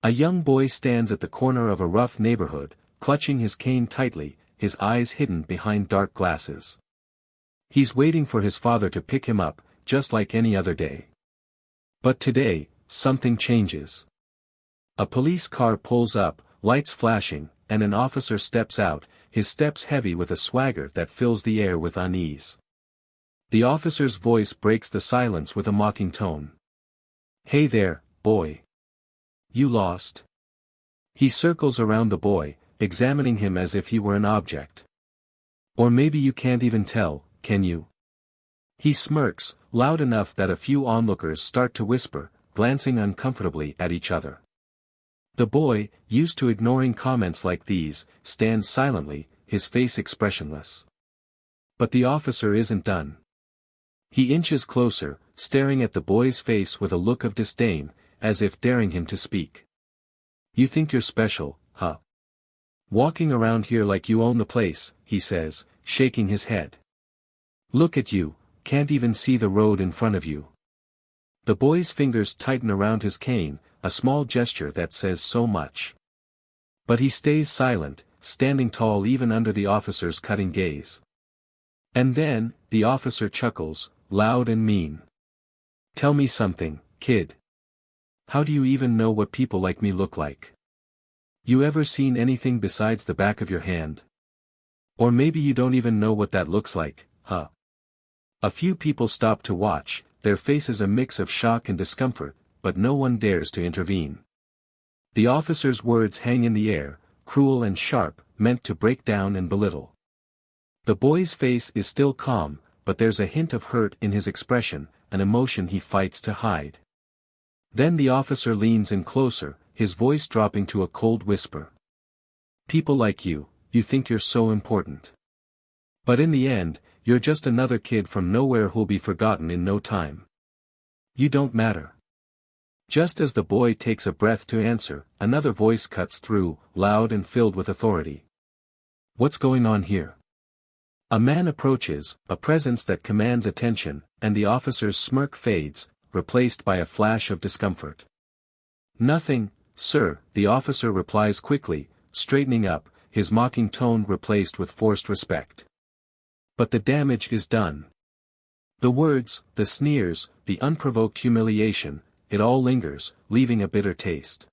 A young boy stands at the corner of a rough neighborhood, clutching his cane tightly, his eyes hidden behind dark glasses. He's waiting for his father to pick him up, just like any other day. But today, something changes. A police car pulls up, lights flashing, and an officer steps out, his steps heavy with a swagger that fills the air with unease. The officer's voice breaks the silence with a mocking tone. "Hey there, boy. You lost?" He circles around the boy, examining him as if he were an object. "Or maybe you can't even tell, can you?" He smirks, loud enough that a few onlookers start to whisper, glancing uncomfortably at each other. The boy, used to ignoring comments like these, stands silently, his face expressionless. But the officer isn't done. He inches closer, staring at the boy's face with a look of disdain, as if daring him to speak. "You think you're special, huh? Walking around here like you own the place," he says, shaking his head. "Look at you, can't even see the road in front of you." The boy's fingers tighten around his cane, a small gesture that says so much. But he stays silent, standing tall even under the officer's cutting gaze. And then, the officer chuckles, loud and mean. "Tell me something, kid. How do you even know what people like me look like? You ever seen anything besides the back of your hand? Or maybe you don't even know what that looks like, huh?" A few people stop to watch, their faces a mix of shock and discomfort, but no one dares to intervene. The officer's words hang in the air, cruel and sharp, meant to break down and belittle. The boy's face is still calm, but there's a hint of hurt in his expression, an emotion he fights to hide. Then the officer leans in closer, his voice dropping to a cold whisper. "People like you, you think you're so important. But in the end, you're just another kid from nowhere who'll be forgotten in no time. You don't matter." Just as the boy takes a breath to answer, another voice cuts through, loud and filled with authority. "What's going on here?" A man approaches, a presence that commands attention, and the officer's smirk fades, replaced by a flash of discomfort. "Nothing, sir," the officer replies quickly, straightening up, his mocking tone replaced with forced respect. But the damage is done. The words, the sneers, the unprovoked humiliation, it all lingers, leaving a bitter taste.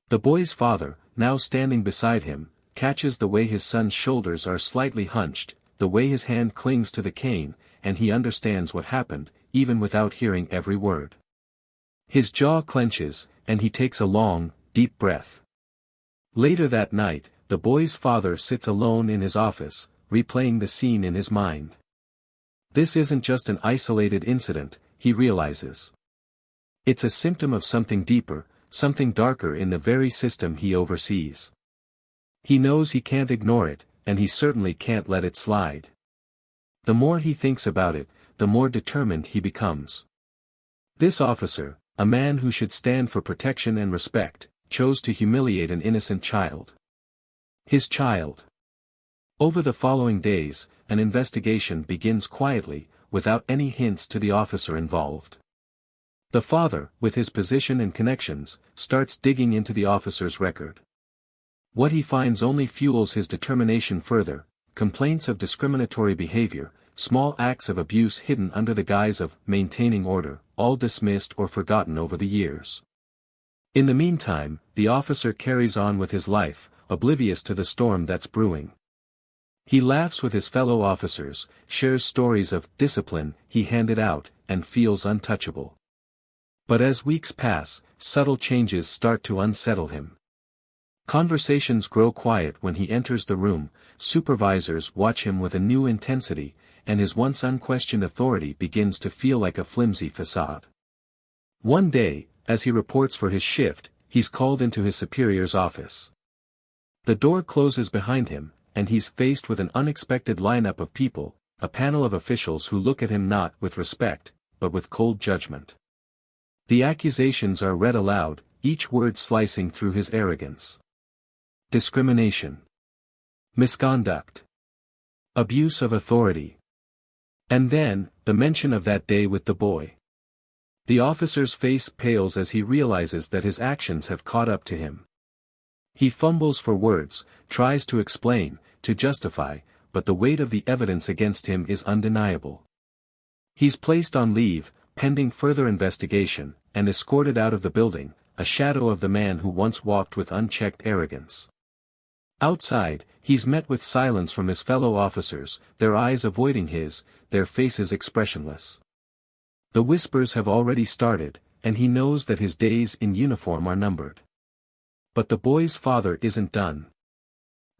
The boy's father, now standing beside him, catches the way his son's shoulders are slightly hunched, the way his hand clings to the cane, and he understands what happened, even without hearing every word. His jaw clenches, and he takes a long, deep breath. Later that night, the boy's father sits alone in his office, replaying the scene in his mind. This isn't just an isolated incident, he realizes. It's a symptom of something deeper, something darker in the very system he oversees. He knows he can't ignore it, and he certainly can't let it slide. The more he thinks about it, the more determined he becomes. This officer, a man who should stand for protection and respect, chose to humiliate an innocent child. His child. Over the following days, an investigation begins quietly, without any hints to the officer involved. The father, with his position and connections, starts digging into the officer's record. What he finds only fuels his determination further: complaints of discriminatory behavior, small acts of abuse hidden under the guise of maintaining order, all dismissed or forgotten over the years. In the meantime, the officer carries on with his life, oblivious to the storm that's brewing. He laughs with his fellow officers, shares stories of discipline he handed out, and feels untouchable. But as weeks pass, subtle changes start to unsettle him. Conversations grow quiet when he enters the room, supervisors watch him with a new intensity, and his once unquestioned authority begins to feel like a flimsy facade. One day, as he reports for his shift, he's called into his superior's office. The door closes behind him, and he's faced with an unexpected lineup of people, a panel of officials who look at him not with respect, but with cold judgment. The accusations are read aloud, each word slicing through his arrogance. Discrimination. Misconduct. Abuse of authority. And then, the mention of that day with the boy. The officer's face pales as he realizes that his actions have caught up to him. He fumbles for words, tries to explain, to justify, but the weight of the evidence against him is undeniable. He's placed on leave, pending further investigation, and escorted out of the building, a shadow of the man who once walked with unchecked arrogance. Outside, he's met with silence from his fellow officers, their eyes avoiding his, their faces expressionless. The whispers have already started, and he knows that his days in uniform are numbered. But the boy's father isn't done.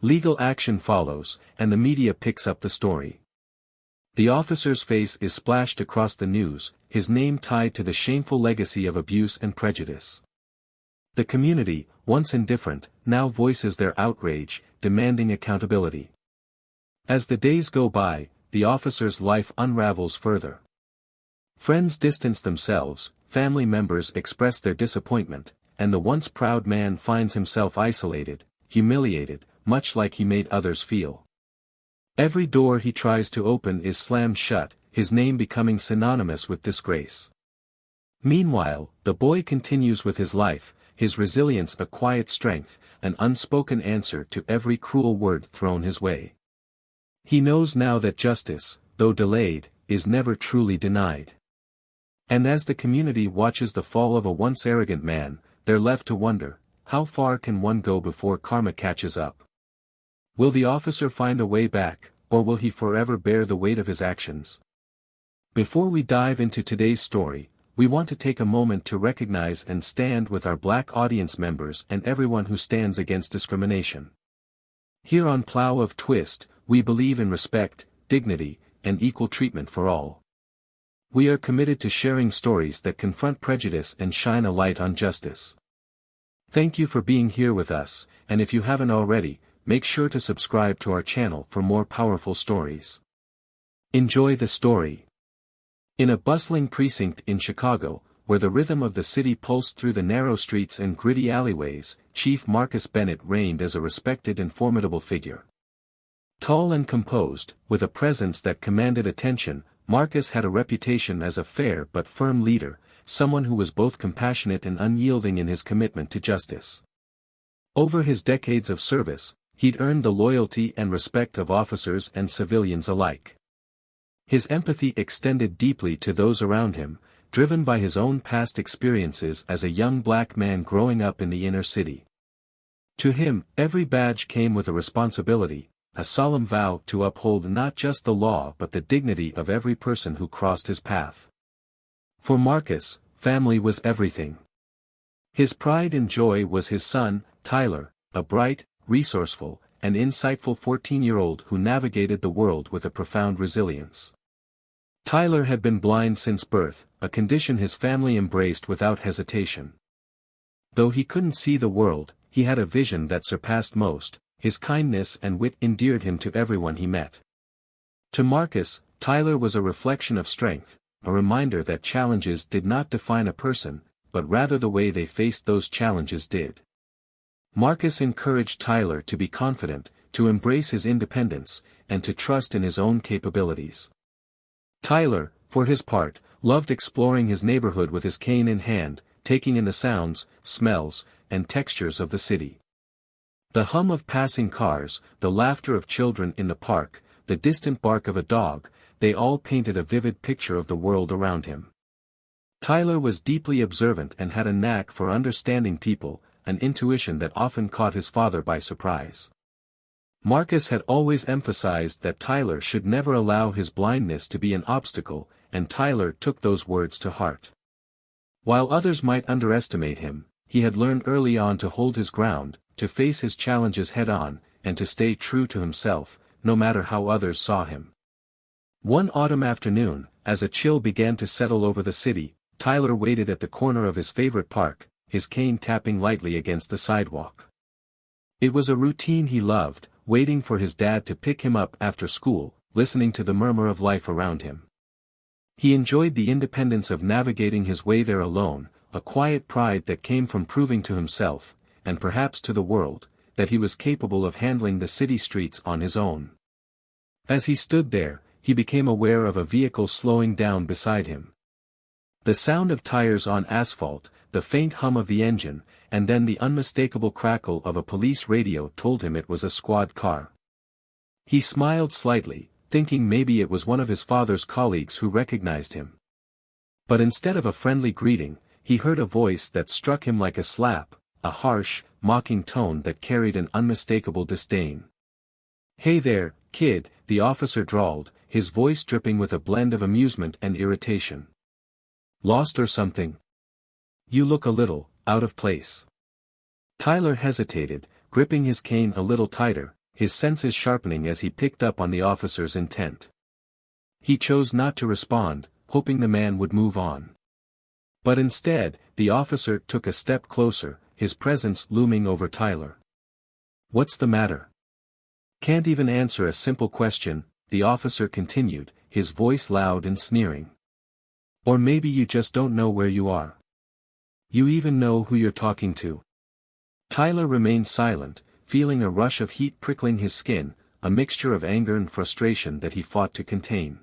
Legal action follows, and the media picks up the story. The officer's face is splashed across the news, his name tied to the shameful legacy of abuse and prejudice. The community, once indifferent, now voices their outrage, demanding accountability. As the days go by, the officer's life unravels further. Friends distance themselves, family members express their disappointment, and the once proud man finds himself isolated, humiliated, much like he made others feel. Every door he tries to open is slammed shut, his name becoming synonymous with disgrace. Meanwhile, the boy continues with his life, his resilience a quiet strength, an unspoken answer to every cruel word thrown his way. He knows now that justice, though delayed, is never truly denied. And as the community watches the fall of a once arrogant man, they're left to wonder, how far can one go before karma catches up? Will the officer find a way back, or will he forever bear the weight of his actions? Before we dive into today's story, we want to take a moment to recognize and stand with our Black audience members and everyone who stands against discrimination. Here on Plow of Twist, we believe in respect, dignity, and equal treatment for all. We are committed to sharing stories that confront prejudice and shine a light on justice. Thank you for being here with us, and if you haven't already, make sure to subscribe to our channel for more powerful stories. Enjoy the story. In a bustling precinct in Chicago, where the rhythm of the city pulsed through the narrow streets and gritty alleyways, Chief Marcus Bennett reigned as a respected and formidable figure. Tall and composed, with a presence that commanded attention, Marcus had a reputation as a fair but firm leader, someone who was both compassionate and unyielding in his commitment to justice. Over his decades of service, he'd earned the loyalty and respect of officers and civilians alike. His empathy extended deeply to those around him, driven by his own past experiences as a young black man growing up in the inner city. To him, every badge came with a responsibility, a solemn vow to uphold not just the law but the dignity of every person who crossed his path. For Marcus, family was everything. His pride and joy was his son, Tyler, a bright, resourceful, and insightful 14-year-old who navigated the world with a profound resilience. Tyler had been blind since birth, a condition his family embraced without hesitation. Though he couldn't see the world, he had a vision that surpassed most. His kindness and wit endeared him to everyone he met. To Marcus, Tyler was a reflection of strength, a reminder that challenges did not define a person, but rather the way they faced those challenges did. Marcus encouraged Tyler to be confident, to embrace his independence, and to trust in his own capabilities. Tyler, for his part, loved exploring his neighborhood with his cane in hand, taking in the sounds, smells, and textures of the city. The hum of passing cars, the laughter of children in the park, the distant bark of a dog, they all painted a vivid picture of the world around him. Tyler was deeply observant and had a knack for understanding people, an intuition that often caught his father by surprise. Marcus had always emphasized that Tyler should never allow his blindness to be an obstacle, and Tyler took those words to heart. While others might underestimate him, he had learned early on to hold his ground, to face his challenges head-on, and to stay true to himself, no matter how others saw him. One autumn afternoon, as a chill began to settle over the city, Tyler waited at the corner of his favorite park, his cane tapping lightly against the sidewalk. It was a routine he loved, waiting for his dad to pick him up after school, listening to the murmur of life around him. He enjoyed the independence of navigating his way there alone, a quiet pride that came from proving to himself, and perhaps to the world, that he was capable of handling the city streets on his own. As he stood there, he became aware of a vehicle slowing down beside him. The sound of tires on asphalt, the faint hum of the engine, and then the unmistakable crackle of a police radio told him it was a squad car. He smiled slightly, thinking maybe it was one of his father's colleagues who recognized him. But instead of a friendly greeting, he heard a voice that struck him like a slap, a harsh, mocking tone that carried an unmistakable disdain. "Hey there, kid," the officer drawled, his voice dripping with a blend of amusement and irritation. "Lost or something? You look a little out of place." Tyler hesitated, gripping his cane a little tighter, his senses sharpening as he picked up on the officer's intent. He chose not to respond, hoping the man would move on. But instead, the officer took a step closer, his presence looming over Tyler. "What's the matter?" "Can't even answer a simple question," the officer continued, his voice loud and sneering. "Or maybe you just don't know where you are. You even know who you're talking to?" Tyler remained silent, feeling a rush of heat prickling his skin, a mixture of anger and frustration that he fought to contain.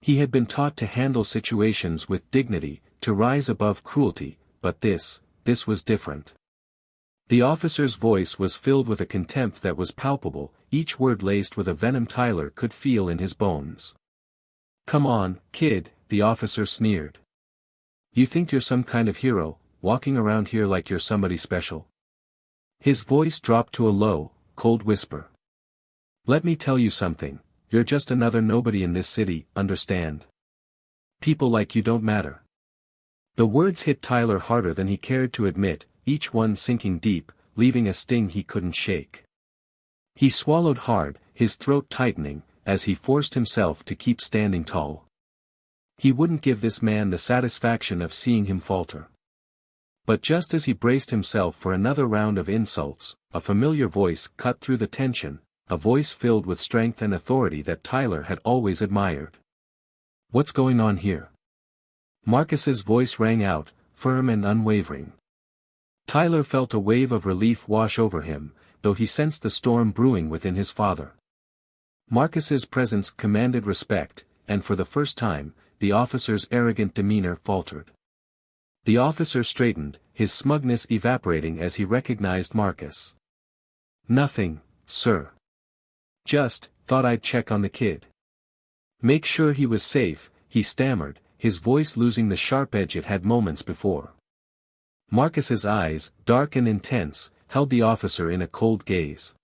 He had been taught to handle situations with dignity, to rise above cruelty, but this was different. The officer's voice was filled with a contempt that was palpable, each word laced with a venom Tyler could feel in his bones. "Come on, kid," the officer sneered. "You think you're some kind of hero, walking around here like you're somebody special?" His voice dropped to a low, cold whisper. "Let me tell you something, you're just another nobody in this city, understand? People like you don't matter." The words hit Tyler harder than he cared to admit, each one sinking deep, leaving a sting he couldn't shake. He swallowed hard, his throat tightening, as he forced himself to keep standing tall. He wouldn't give this man the satisfaction of seeing him falter. But just as he braced himself for another round of insults, a familiar voice cut through the tension, a voice filled with strength and authority that Tyler had always admired. "What's going on here?" Marcus's voice rang out, firm and unwavering. Tyler felt a wave of relief wash over him, though he sensed the storm brewing within his father. Marcus's presence commanded respect, and for the first time, the officer's arrogant demeanor faltered. The officer straightened, his smugness evaporating as he recognized Marcus. "Nothing, sir. Just thought I'd check on the kid. Make sure he was safe," he stammered, his voice losing the sharp edge it had moments before. Marcus's eyes, dark and intense, held the officer in a cold gaze.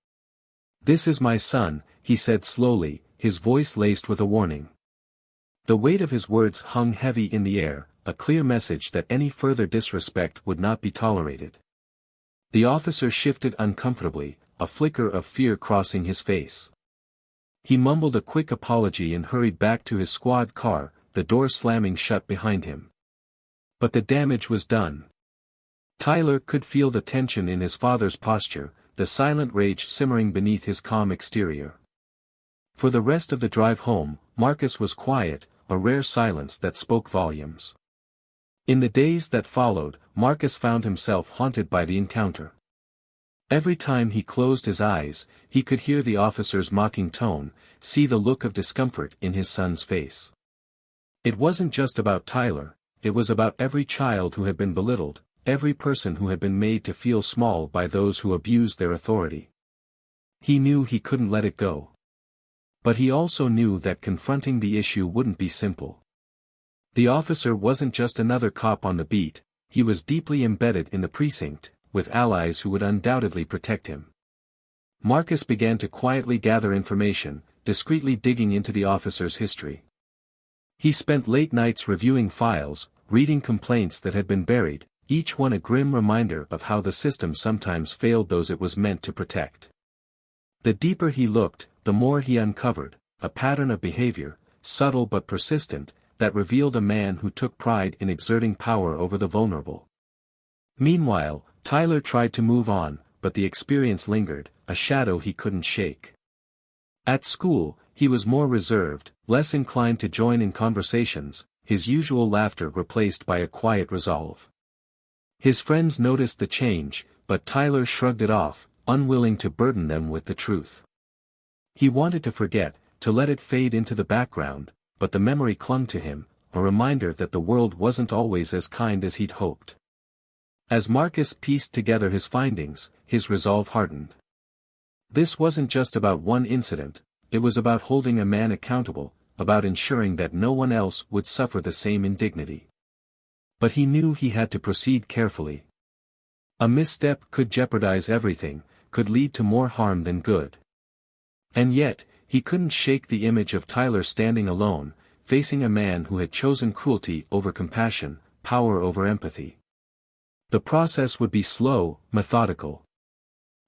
"This is my son," he said slowly, his voice laced with a warning. The weight of his words hung heavy in the air, a clear message that any further disrespect would not be tolerated. The officer shifted uncomfortably, a flicker of fear crossing his face. He mumbled a quick apology and hurried back to his squad car, the door slamming shut behind him. But the damage was done. Tyler could feel the tension in his father's posture, the silent rage simmering beneath his calm exterior. For the rest of the drive home, Marcus was quiet, a rare silence that spoke volumes. In the days that followed, Marcus found himself haunted by the encounter. Every time he closed his eyes, he could hear the officer's mocking tone, see the look of discomfort in his son's face. It wasn't just about Tyler, it was about every child who had been belittled, every person who had been made to feel small by those who abused their authority. He knew he couldn't let it go. But he also knew that confronting the issue wouldn't be simple. The officer wasn't just another cop on the beat, he was deeply embedded in the precinct, with allies who would undoubtedly protect him. Marcus began to quietly gather information, discreetly digging into the officer's history. He spent late nights reviewing files, reading complaints that had been buried, each one a grim reminder of how the system sometimes failed those it was meant to protect. The deeper he looked, the more he uncovered, a pattern of behavior, subtle but persistent, that revealed a man who took pride in exerting power over the vulnerable. Meanwhile, Tyler tried to move on, but the experience lingered, a shadow he couldn't shake. At school, he was more reserved, less inclined to join in conversations, his usual laughter replaced by a quiet resolve. His friends noticed the change, but Tyler shrugged it off, unwilling to burden them with the truth. He wanted to forget, to let it fade into the background, but the memory clung to him, a reminder that the world wasn't always as kind as he'd hoped. As Marcus pieced together his findings, his resolve hardened. This wasn't just about one incident, it was about holding a man accountable, about ensuring that no one else would suffer the same indignity. But he knew he had to proceed carefully. A misstep could jeopardize everything, could lead to more harm than good. And yet, he couldn't shake the image of Tyler standing alone, facing a man who had chosen cruelty over compassion, power over empathy. The process would be slow, methodical.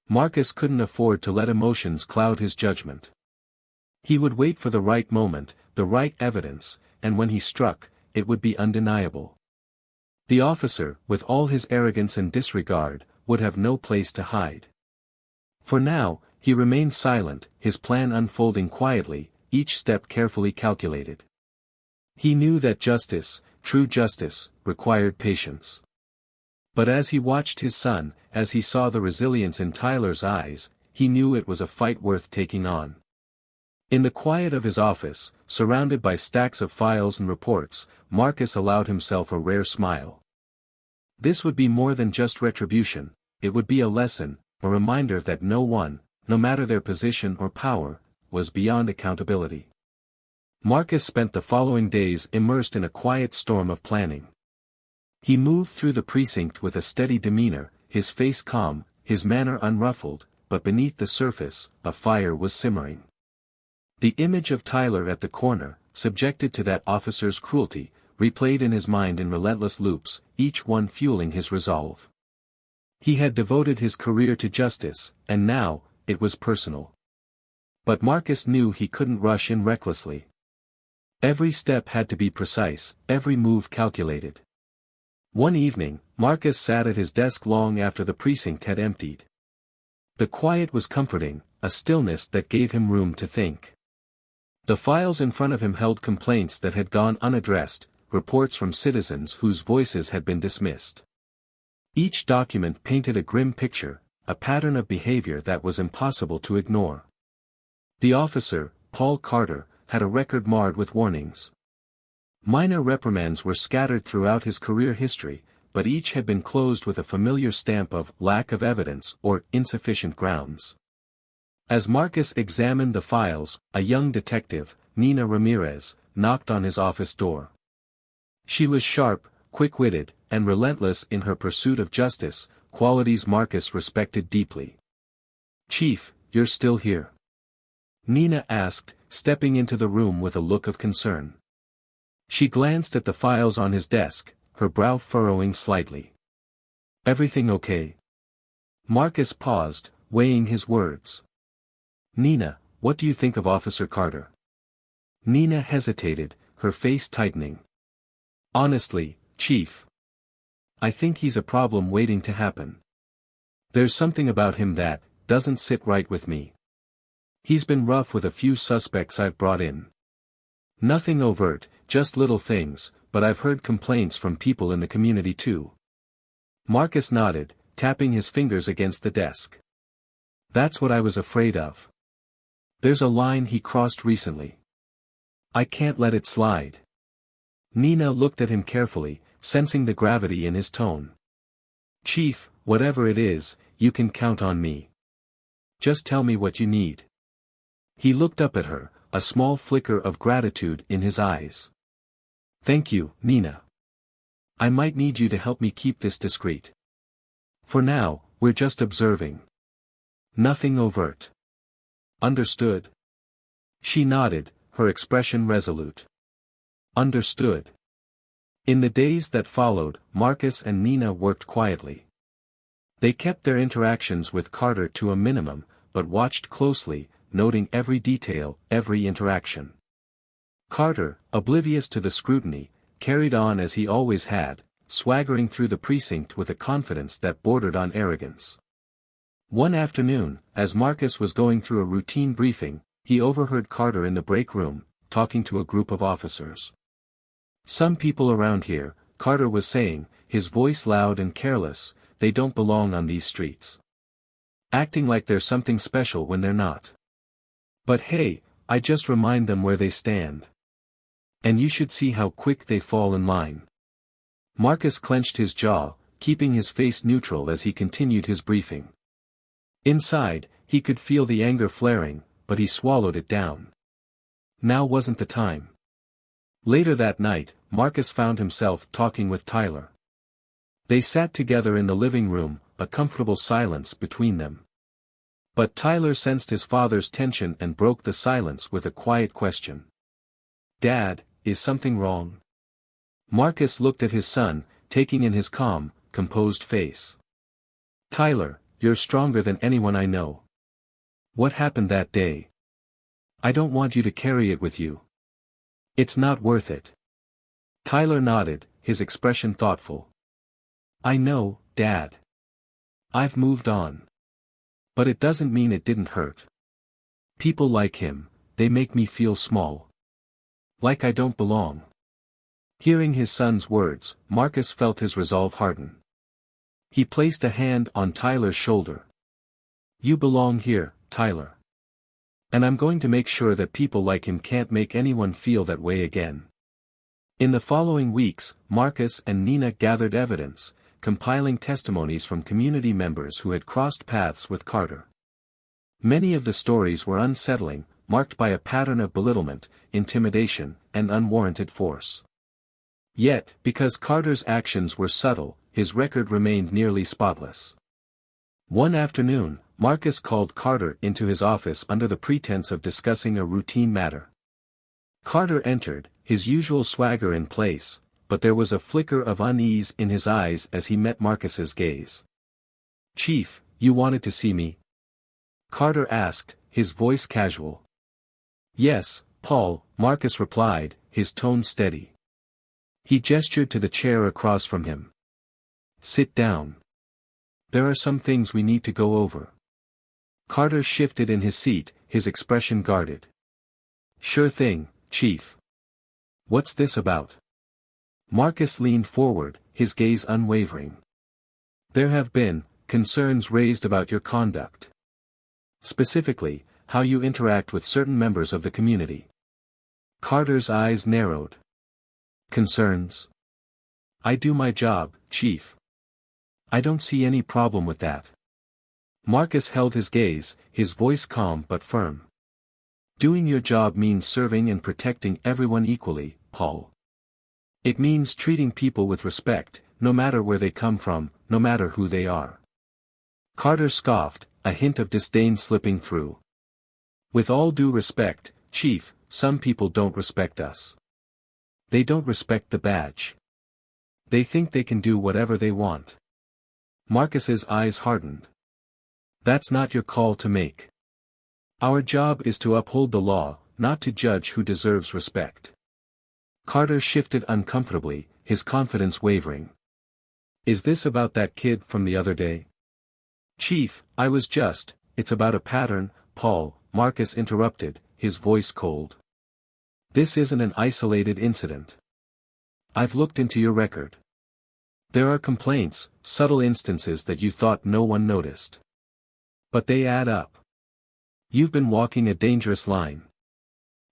Marcus couldn't afford to let emotions cloud his judgment. He would wait for the right moment, the right evidence, and when he struck, it would be undeniable. The officer, with all his arrogance and disregard, would have no place to hide. For now, he remained silent, his plan unfolding quietly, each step carefully calculated. He knew that justice, true justice, required patience. But as he watched his son, as he saw the resilience in Tyler's eyes, he knew it was a fight worth taking on. In the quiet of his office, surrounded by stacks of files and reports, Marcus allowed himself a rare smile. This would be more than just retribution, it would be a lesson, a reminder that no one, no matter their position or power, was beyond accountability. Marcus spent the following days immersed in a quiet storm of planning. He moved through the precinct with a steady demeanor, his face calm, his manner unruffled, but beneath the surface, a fire was simmering. The image of Tyler at the corner, subjected to that officer's cruelty, replayed in his mind in relentless loops, each one fueling his resolve. He had devoted his career to justice, and now, it was personal. But Marcus knew he couldn't rush in recklessly. Every step had to be precise, every move calculated. One evening, Marcus sat at his desk long after the precinct had emptied. The quiet was comforting, a stillness that gave him room to think. The files in front of him held complaints that had gone unaddressed, reports from citizens whose voices had been dismissed. Each document painted a grim picture, a pattern of behavior that was impossible to ignore. The officer, Paul Carter, had a record marred with warnings. Minor reprimands were scattered throughout his career history, but each had been closed with a familiar stamp of lack of evidence or insufficient grounds. As Marcus examined the files, a young detective, Nina Ramirez, knocked on his office door. She was sharp, quick-witted, and relentless in her pursuit of justice, qualities Marcus respected deeply. "Chief, you're still here?" Nina asked, stepping into the room with a look of concern. She glanced at the files on his desk, her brow furrowing slightly. "Everything okay?" Marcus paused, weighing his words. "Nina, what do you think of Officer Carter?" Nina hesitated, her face tightening. "Honestly, Chief, I think he's a problem waiting to happen. There's something about him that doesn't sit right with me. He's been rough with a few suspects I've brought in. Nothing overt, just little things, but I've heard complaints from people in the community too." Marcus nodded, tapping his fingers against the desk. "That's what I was afraid of. There's a line he crossed recently. I can't let it slide." Nina looked at him carefully, sensing the gravity in his tone. "Chief, whatever it is, you can count on me. Just tell me what you need." He looked up at her, a small flicker of gratitude in his eyes. "Thank you, Nina. I might need you to help me keep this discreet. For now, we're just observing. Nothing overt." "Understood?" She nodded, her expression resolute. "Understood." In the days that followed, Marcus and Nina worked quietly. They kept their interactions with Carter to a minimum, but watched closely, noting every detail, every interaction. Carter, oblivious to the scrutiny, carried on as he always had, swaggering through the precinct with a confidence that bordered on arrogance. One afternoon, as Marcus was going through a routine briefing, he overheard Carter in the break room, talking to a group of officers. "Some people around here," Carter was saying, his voice loud and careless, "they don't belong on these streets. Acting like they're something special when they're not. But hey, I just remind them where they stand. And you should see how quick they fall in line. Marcus clenched his jaw, keeping his face neutral as he continued his briefing. Inside, he could feel the anger flaring, but he swallowed it down. Now wasn't the time. Later that night, Marcus found himself talking with Tyler. They sat together in the living room, a comfortable silence between them. But Tyler sensed his father's tension and broke the silence with a quiet question. "Dad, is something wrong?" Marcus looked at his son, taking in his calm, composed face. "Tyler, you're stronger than anyone I know. What happened that day? I don't want you to carry it with you. It's not worth it." Tyler nodded, his expression thoughtful. "I know, Dad. I've moved on. But it doesn't mean it didn't hurt. People like him, they make me feel small. Like I don't belong." Hearing his son's words, Marcus felt his resolve harden. He placed a hand on Tyler's shoulder. "You belong here, Tyler. And I'm going to make sure that people like him can't make anyone feel that way again." In the following weeks, Marcus and Nina gathered evidence, compiling testimonies from community members who had crossed paths with Carter. Many of the stories were unsettling, marked by a pattern of belittlement, intimidation, and unwarranted force. Yet, because Carter's actions were subtle, his record remained nearly spotless. One afternoon, Marcus called Carter into his office under the pretense of discussing a routine matter. Carter entered, his usual swagger in place, but there was a flicker of unease in his eyes as he met Marcus's gaze. "Chief, you wanted to see me?" Carter asked, his voice casual. "Yes, Paul," Marcus replied, his tone steady. He gestured to the chair across from him. "Sit down. There are some things we need to go over." Carter shifted in his seat, his expression guarded. "Sure thing, Chief. What's this about?" Marcus leaned forward, his gaze unwavering. "There have been concerns raised about your conduct. Specifically, how you interact with certain members of the community." Carter's eyes narrowed. "Concerns? I do my job, Chief. I don't see any problem with that." Marcus held his gaze, his voice calm but firm. "Doing your job means serving and protecting everyone equally, Paul. It means treating people with respect, no matter where they come from, no matter who they are." Carter scoffed, a hint of disdain slipping through. "With all due respect, Chief, some people don't respect us. They don't respect the badge. They think they can do whatever they want." Marcus's eyes hardened. "That's not your call to make. Our job is to uphold the law, not to judge who deserves respect." Carter shifted uncomfortably, his confidence wavering. "Is this about that kid from the other day?" "Chief, it's about a pattern, Paul," Marcus interrupted, his voice cold. "This isn't an isolated incident. I've looked into your record. There are complaints, subtle instances that you thought no one noticed. But they add up. You've been walking a dangerous line."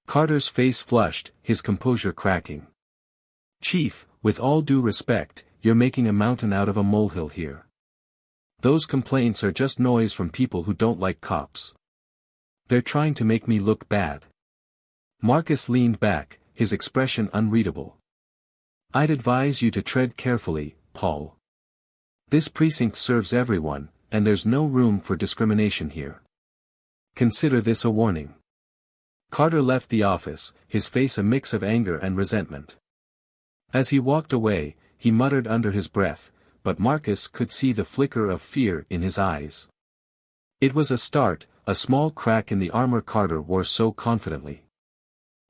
Carter's face flushed, his composure cracking. "Chief, with all due respect, you're making a mountain out of a molehill here. Those complaints are just noise from people who don't like cops. They're trying to make me look bad." Marcus leaned back, his expression unreadable. "I'd advise you to tread carefully, Paul. This precinct serves everyone, and there's no room for discrimination here. Consider this a warning." Carter left the office, his face a mix of anger and resentment. As he walked away, he muttered under his breath, but Marcus could see the flicker of fear in his eyes. It was a start, a small crack in the armor Carter wore so confidently.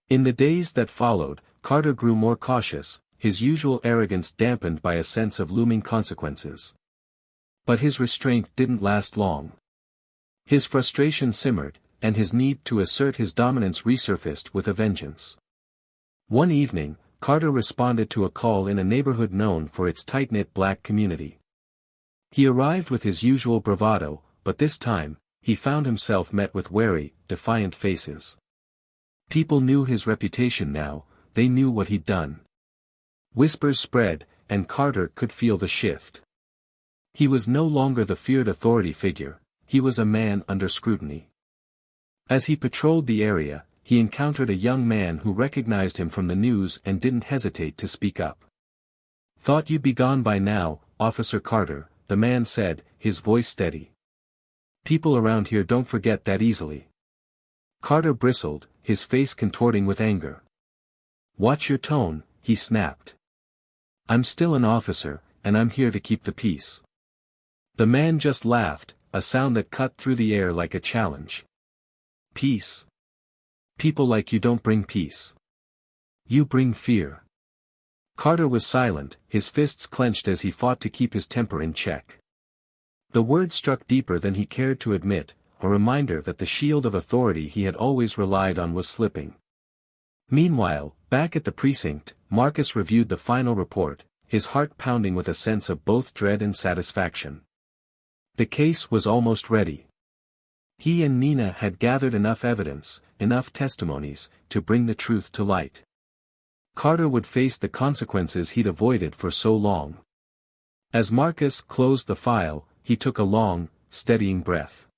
In the days that followed, Carter grew more cautious, his usual arrogance dampened by a sense of looming consequences. But his restraint didn't last long. His frustration simmered, and his need to assert his dominance resurfaced with a vengeance. One evening, Carter responded to a call in a neighborhood known for its tight-knit black community. He arrived with his usual bravado, but this time, he found himself met with wary, defiant faces. People knew his reputation now, they knew what he'd done. Whispers spread, and Carter could feel the shift. He was no longer the feared authority figure, he was a man under scrutiny. As he patrolled the area, he encountered a young man who recognized him from the news and didn't hesitate to speak up. "Thought you'd be gone by now, Officer Carter," the man said, his voice steady. "People around here don't forget that easily." Carter bristled, his face contorting with anger. "Watch your tone," he snapped. "I'm still an officer, and I'm here to keep the peace." The man just laughed, a sound that cut through the air like a challenge. "Peace? People like you don't bring peace. You bring fear." Carter was silent, his fists clenched as he fought to keep his temper in check. The word struck deeper than he cared to admit, a reminder that the shield of authority he had always relied on was slipping. Meanwhile, back at the precinct, Marcus reviewed the final report, his heart pounding with a sense of both dread and satisfaction. The case was almost ready. He and Nina had gathered enough evidence, enough testimonies, to bring the truth to light. Carter would face the consequences he'd avoided for so long. As Marcus closed the file, he took a long, steadying breath.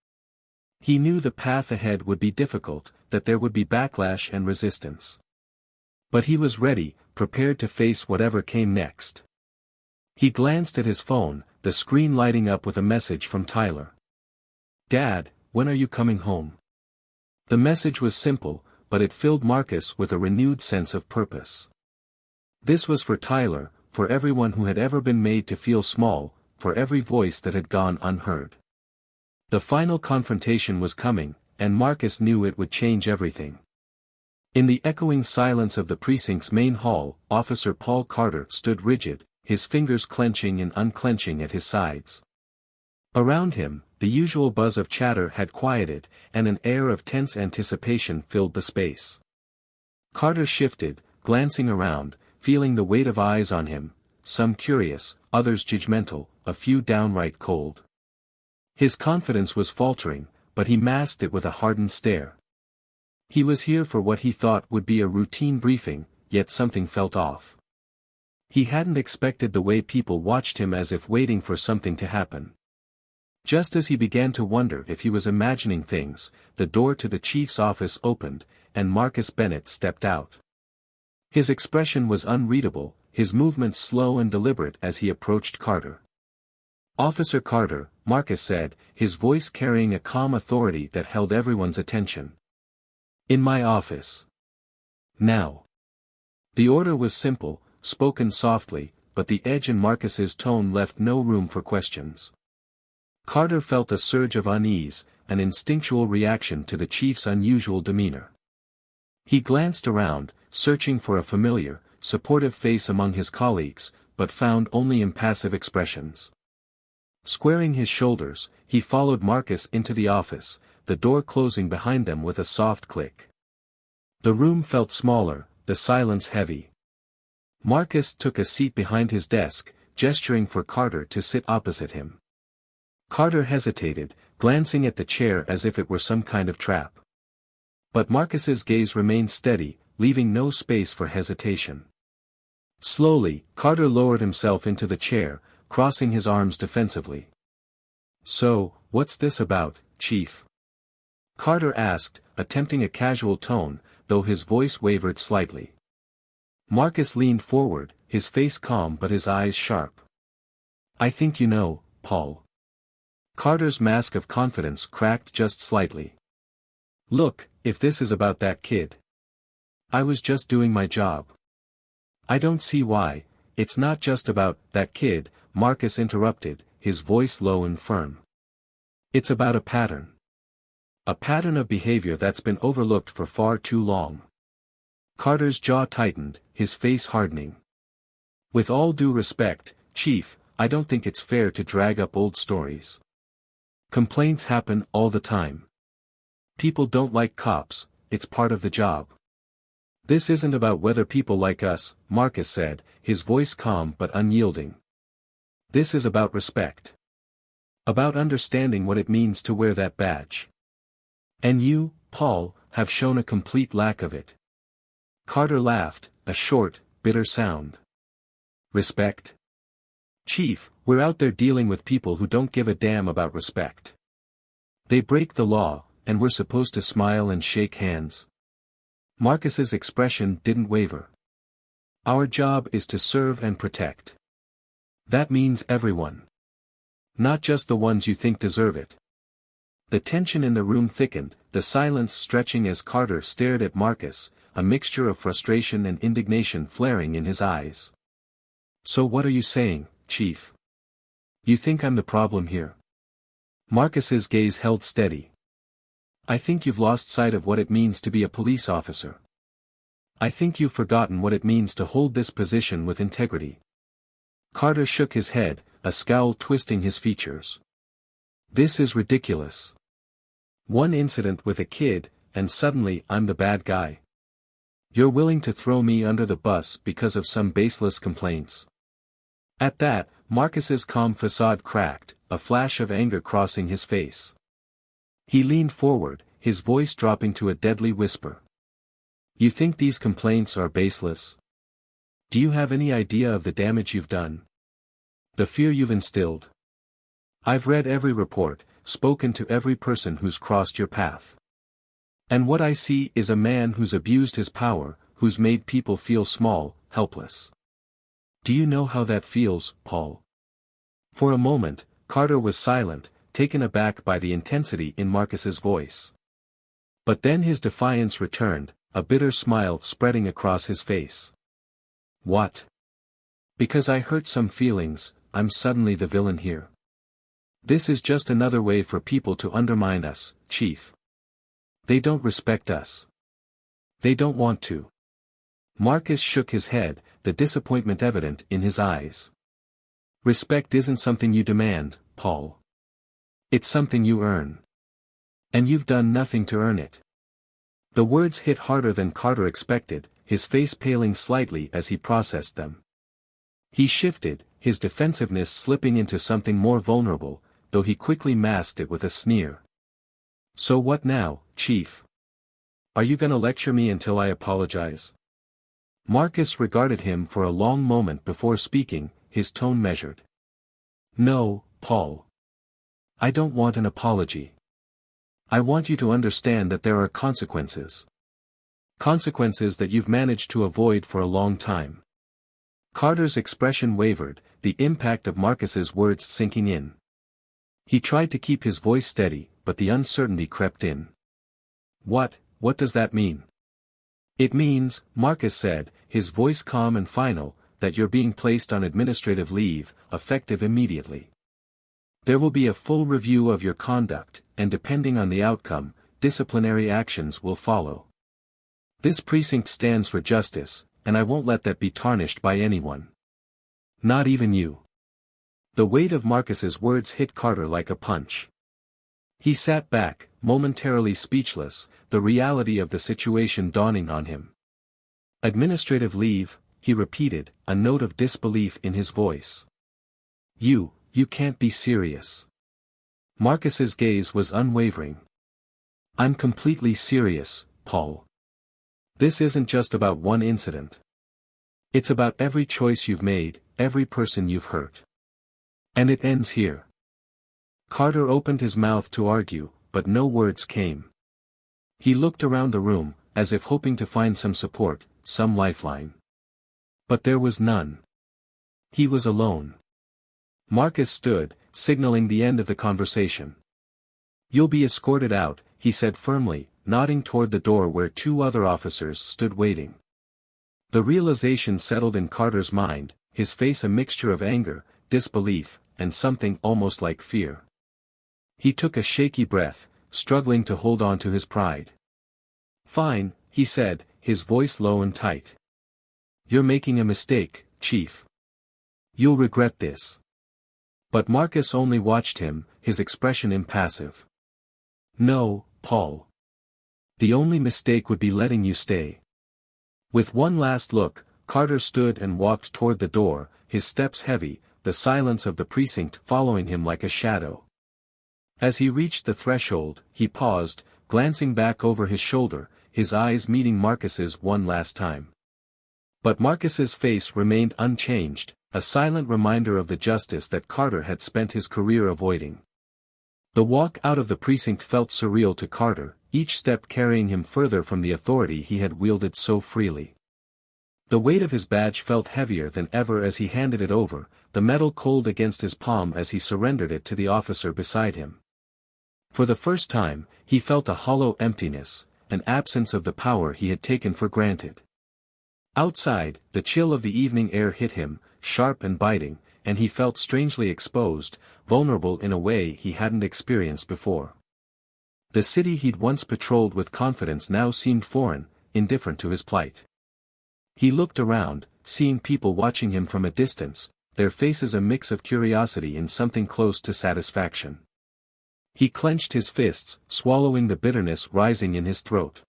He knew the path ahead would be difficult, that there would be backlash and resistance. But he was ready, prepared to face whatever came next. He glanced at his phone, the screen lighting up with a message from Tyler. "Dad, when are you coming home?" The message was simple, but it filled Marcus with a renewed sense of purpose. This was for Tyler, for everyone who had ever been made to feel small, for every voice that had gone unheard. The final confrontation was coming, and Marcus knew it would change everything. In the echoing silence of the precinct's main hall, Officer Paul Carter stood rigid, his fingers clenching and unclenching at his sides. Around him, the usual buzz of chatter had quieted, and an air of tense anticipation filled the space. Carter shifted, glancing around, feeling the weight of eyes on him, some curious, others judgmental, a few downright cold. His confidence was faltering, but he masked it with a hardened stare. He was here for what he thought would be a routine briefing, yet something felt off. He hadn't expected the way people watched him, as if waiting for something to happen. Just as he began to wonder if he was imagining things, the door to the chief's office opened, and Marcus Bennett stepped out. His expression was unreadable, his movements slow and deliberate as he approached Carter. "Officer Carter," Marcus said, his voice carrying a calm authority that held everyone's attention. "In my office. Now." The order was simple, spoken softly, but the edge in Marcus's tone left no room for questions. Carter felt a surge of unease, an instinctual reaction to the chief's unusual demeanor. He glanced around, searching for a familiar, supportive face among his colleagues, but found only impassive expressions. Squaring his shoulders, he followed Marcus into the office, the door closing behind them with a soft click. The room felt smaller, the silence heavy. Marcus took a seat behind his desk, gesturing for Carter to sit opposite him. Carter hesitated, glancing at the chair as if it were some kind of trap. But Marcus's gaze remained steady, leaving no space for hesitation. Slowly, Carter lowered himself into the chair, crossing his arms defensively. "So, what's this about, Chief?" Carter asked, attempting a casual tone, though his voice wavered slightly. Marcus leaned forward, his face calm but his eyes sharp. "I think you know, Paul." Carter's mask of confidence cracked just slightly. "Look, if this is about that kid. I was just doing my job." "I don't see why. It's not just about that kid," Marcus interrupted, his voice low and firm. "It's about a pattern. A pattern of behavior that's been overlooked for far too long." Carter's jaw tightened, his face hardening. "With all due respect, Chief, I don't think it's fair to drag up old stories. Complaints happen all the time. People don't like cops, it's part of the job." "This isn't about whether people like us," Marcus said, his voice calm but unyielding. "This is about respect. About understanding what it means to wear that badge. And you, Paul, have shown a complete lack of it." Carter laughed, a short, bitter sound. Respect? Chief, we're out there dealing with people who don't give a damn about respect. They break the law, and we're supposed to smile and shake hands. Marcus's expression didn't waver. Our job is to serve and protect. That means everyone. Not just the ones you think deserve it. The tension in the room thickened, the silence stretching as Carter stared at Marcus, a mixture of frustration and indignation flaring in his eyes. So what are you saying, Chief? You think I'm the problem here? Marcus's gaze held steady. I think you've lost sight of what it means to be a police officer. I think you've forgotten what it means to hold this position with integrity. Carter shook his head, a scowl twisting his features. This is ridiculous. One incident with a kid, and suddenly I'm the bad guy. You're willing to throw me under the bus because of some baseless complaints. At that, Marcus's calm facade cracked, a flash of anger crossing his face. He leaned forward, his voice dropping to a deadly whisper. You think these complaints are baseless? Do you have any idea of the damage you've done? The fear you've instilled? I've read every report, spoken to every person who's crossed your path. And what I see is a man who's abused his power, who's made people feel small, helpless. Do you know how that feels, Paul? For a moment, Carter was silent, taken aback by the intensity in Marcus's voice. But then his defiance returned, a bitter smile spreading across his face. What? Because I hurt some feelings, I'm suddenly the villain here. This is just another way for people to undermine us, Chief. They don't respect us. They don't want to. Marcus shook his head, the disappointment evident in his eyes. Respect isn't something you demand, Paul. It's something you earn. And you've done nothing to earn it. The words hit harder than Carter expected, his face paling slightly as he processed them. He shifted, his defensiveness slipping into something more vulnerable, though he quickly masked it with a sneer. So what now, Chief? Are you gonna lecture me until I apologize? Marcus regarded him for a long moment before speaking, his tone measured. No, Paul. I don't want an apology. I want you to understand that there are consequences. Consequences that you've managed to avoid for a long time. Carter's expression wavered, the impact of Marcus's words sinking in. He tried to keep his voice steady, but the uncertainty crept in. What does that mean? It means, Marcus said, his voice calm and final, that you're being placed on administrative leave, effective immediately. There will be a full review of your conduct, and depending on the outcome, disciplinary actions will follow. This precinct stands for justice, and I won't let that be tarnished by anyone. Not even you. The weight of Marcus's words hit Carter like a punch. He sat back, momentarily speechless, the reality of the situation dawning on him. Administrative leave, he repeated, a note of disbelief in his voice. You can't be serious. Marcus's gaze was unwavering. I'm completely serious, Paul. This isn't just about one incident. It's about every choice you've made, every person you've hurt. And it ends here. Carter opened his mouth to argue, but no words came. He looked around the room, as if hoping to find some support, some lifeline. But there was none. He was alone. Marcus stood, signaling the end of the conversation. You'll be escorted out, he said firmly, nodding toward the door where two other officers stood waiting. The realization settled in Carter's mind, his face a mixture of anger, disbelief, and something almost like fear. He took a shaky breath, struggling to hold on to his pride. Fine, he said, his voice low and tight. You're making a mistake, Chief. You'll regret this. But Marcus only watched him, his expression impassive. No, Paul. The only mistake would be letting you stay. With one last look, Carter stood and walked toward the door, his steps heavy, the silence of the precinct following him like a shadow. As he reached the threshold, he paused, glancing back over his shoulder, his eyes meeting Marcus's one last time. But Marcus's face remained unchanged, a silent reminder of the justice that Carter had spent his career avoiding. The walk out of the precinct felt surreal to Carter, each step carrying him further from the authority he had wielded so freely. The weight of his badge felt heavier than ever as he handed it over, the metal cold against his palm as he surrendered it to the officer beside him. For the first time, he felt a hollow emptiness, an absence of the power he had taken for granted. Outside, the chill of the evening air hit him, sharp and biting, and he felt strangely exposed, vulnerable in a way he hadn't experienced before. The city he'd once patrolled with confidence now seemed foreign, indifferent to his plight. He looked around, seeing people watching him from a distance, their faces a mix of curiosity and something close to satisfaction. He clenched his fists, swallowing the bitterness rising in his throat.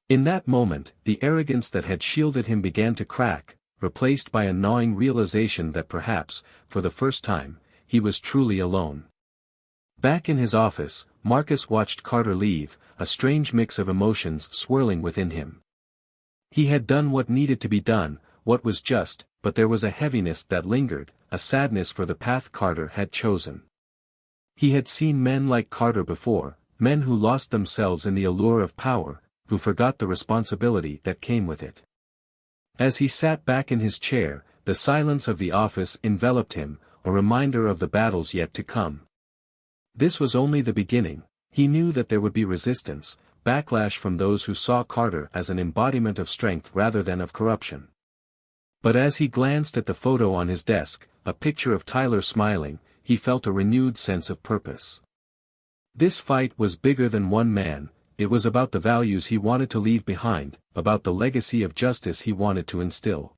In that moment, the arrogance that had shielded him began to crack, replaced by a gnawing realization that perhaps, for the first time, he was truly alone. Back in his office, Marcus watched Carter leave, a strange mix of emotions swirling within him. He had done what needed to be done, what was just, but there was a heaviness that lingered, a sadness for the path Carter had chosen. He had seen men like Carter before, men who lost themselves in the allure of power, who forgot the responsibility that came with it. As he sat back in his chair, the silence of the office enveloped him, a reminder of the battles yet to come. This was only the beginning. He knew that there would be resistance, backlash from those who saw Carter as an embodiment of strength rather than of corruption. But as he glanced at the photo on his desk, a picture of Tyler smiling, he felt a renewed sense of purpose. This fight was bigger than one man, it was about the values he wanted to leave behind, about the legacy of justice he wanted to instill.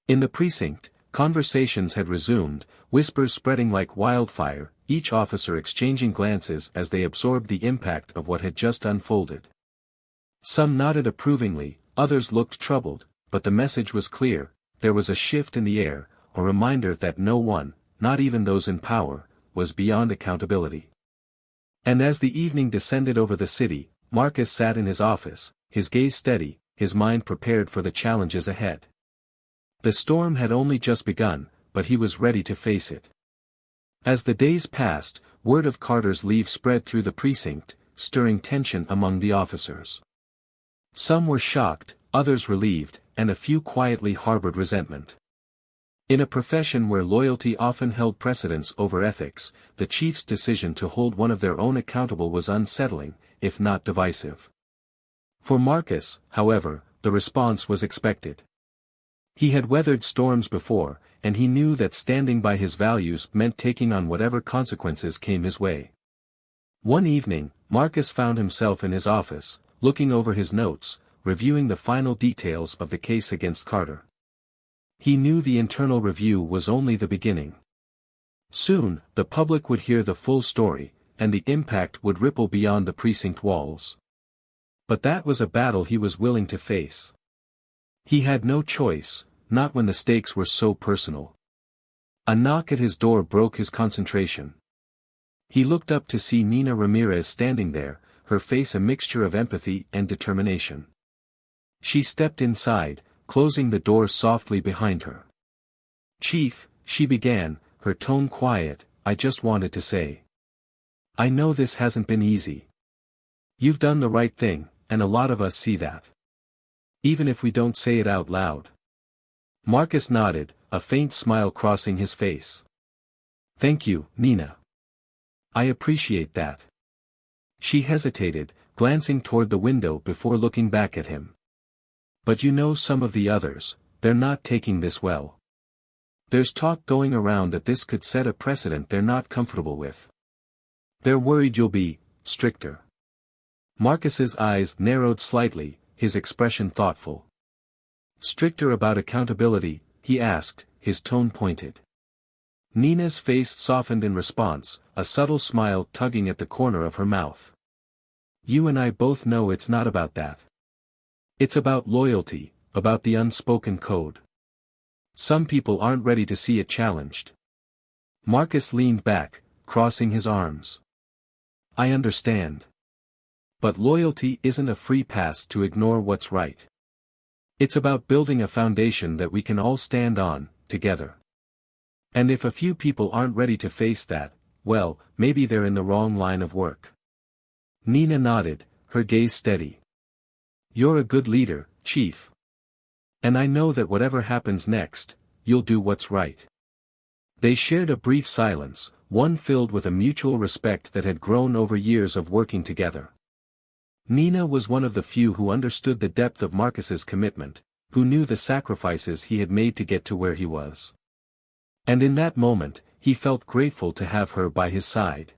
In the precinct, conversations had resumed, whispers spreading like wildfire, each officer exchanging glances as they absorbed the impact of what had just unfolded. Some nodded approvingly, others looked troubled, but the message was clear, there was a shift in the air, a reminder that no one, not even those in power, was beyond accountability. And as the evening descended over the city, Marcus sat in his office, his gaze steady, his mind prepared for the challenges ahead. The storm had only just begun, but he was ready to face it. As the days passed, word of Carter's leave spread through the precinct, stirring tension among the officers. Some were shocked, others relieved, and a few quietly harbored resentment. In a profession where loyalty often held precedence over ethics, the chief's decision to hold one of their own accountable was unsettling, if not divisive. For Marcus, however, the response was expected. He had weathered storms before, and he knew that standing by his values meant taking on whatever consequences came his way. One evening, Marcus found himself in his office, looking over his notes, reviewing the final details of the case against Carter. He knew the internal review was only the beginning. Soon, the public would hear the full story, and the impact would ripple beyond the precinct walls. But that was a battle he was willing to face. He had no choice, not when the stakes were so personal. A knock at his door broke his concentration. He looked up to see Nina Ramirez standing there, her face a mixture of empathy and determination. She stepped inside, closing the door softly behind her. "Chief," she began, her tone quiet, "I just wanted to say. I know this hasn't been easy. You've done the right thing, and a lot of us see that. Even if we don't say it out loud." Marcus nodded, a faint smile crossing his face. "Thank you, Nina. I appreciate that." She hesitated, glancing toward the window before looking back at him. "But you know some of the others, they're not taking this well. There's talk going around that this could set a precedent they're not comfortable with. They're worried you'll be stricter." Marcus's eyes narrowed slightly, his expression thoughtful. "Stricter about accountability?" he asked, his tone pointed. Nina's face softened in response, a subtle smile tugging at the corner of her mouth. "You and I both know it's not about that. It's about loyalty, about the unspoken code. Some people aren't ready to see it challenged." Marcus leaned back, crossing his arms. "I understand. But loyalty isn't a free pass to ignore what's right. It's about building a foundation that we can all stand on, together. And if a few people aren't ready to face that, well, maybe they're in the wrong line of work. Nina nodded, her gaze steady. You're a good leader, Chief. And I know that whatever happens next, you'll do what's right. They shared a brief silence, one filled with a mutual respect that had grown over years of working together. Nina was one of the few who understood the depth of Marcus's commitment, who knew the sacrifices he had made to get to where he was. And in that moment, he felt grateful to have her by his side.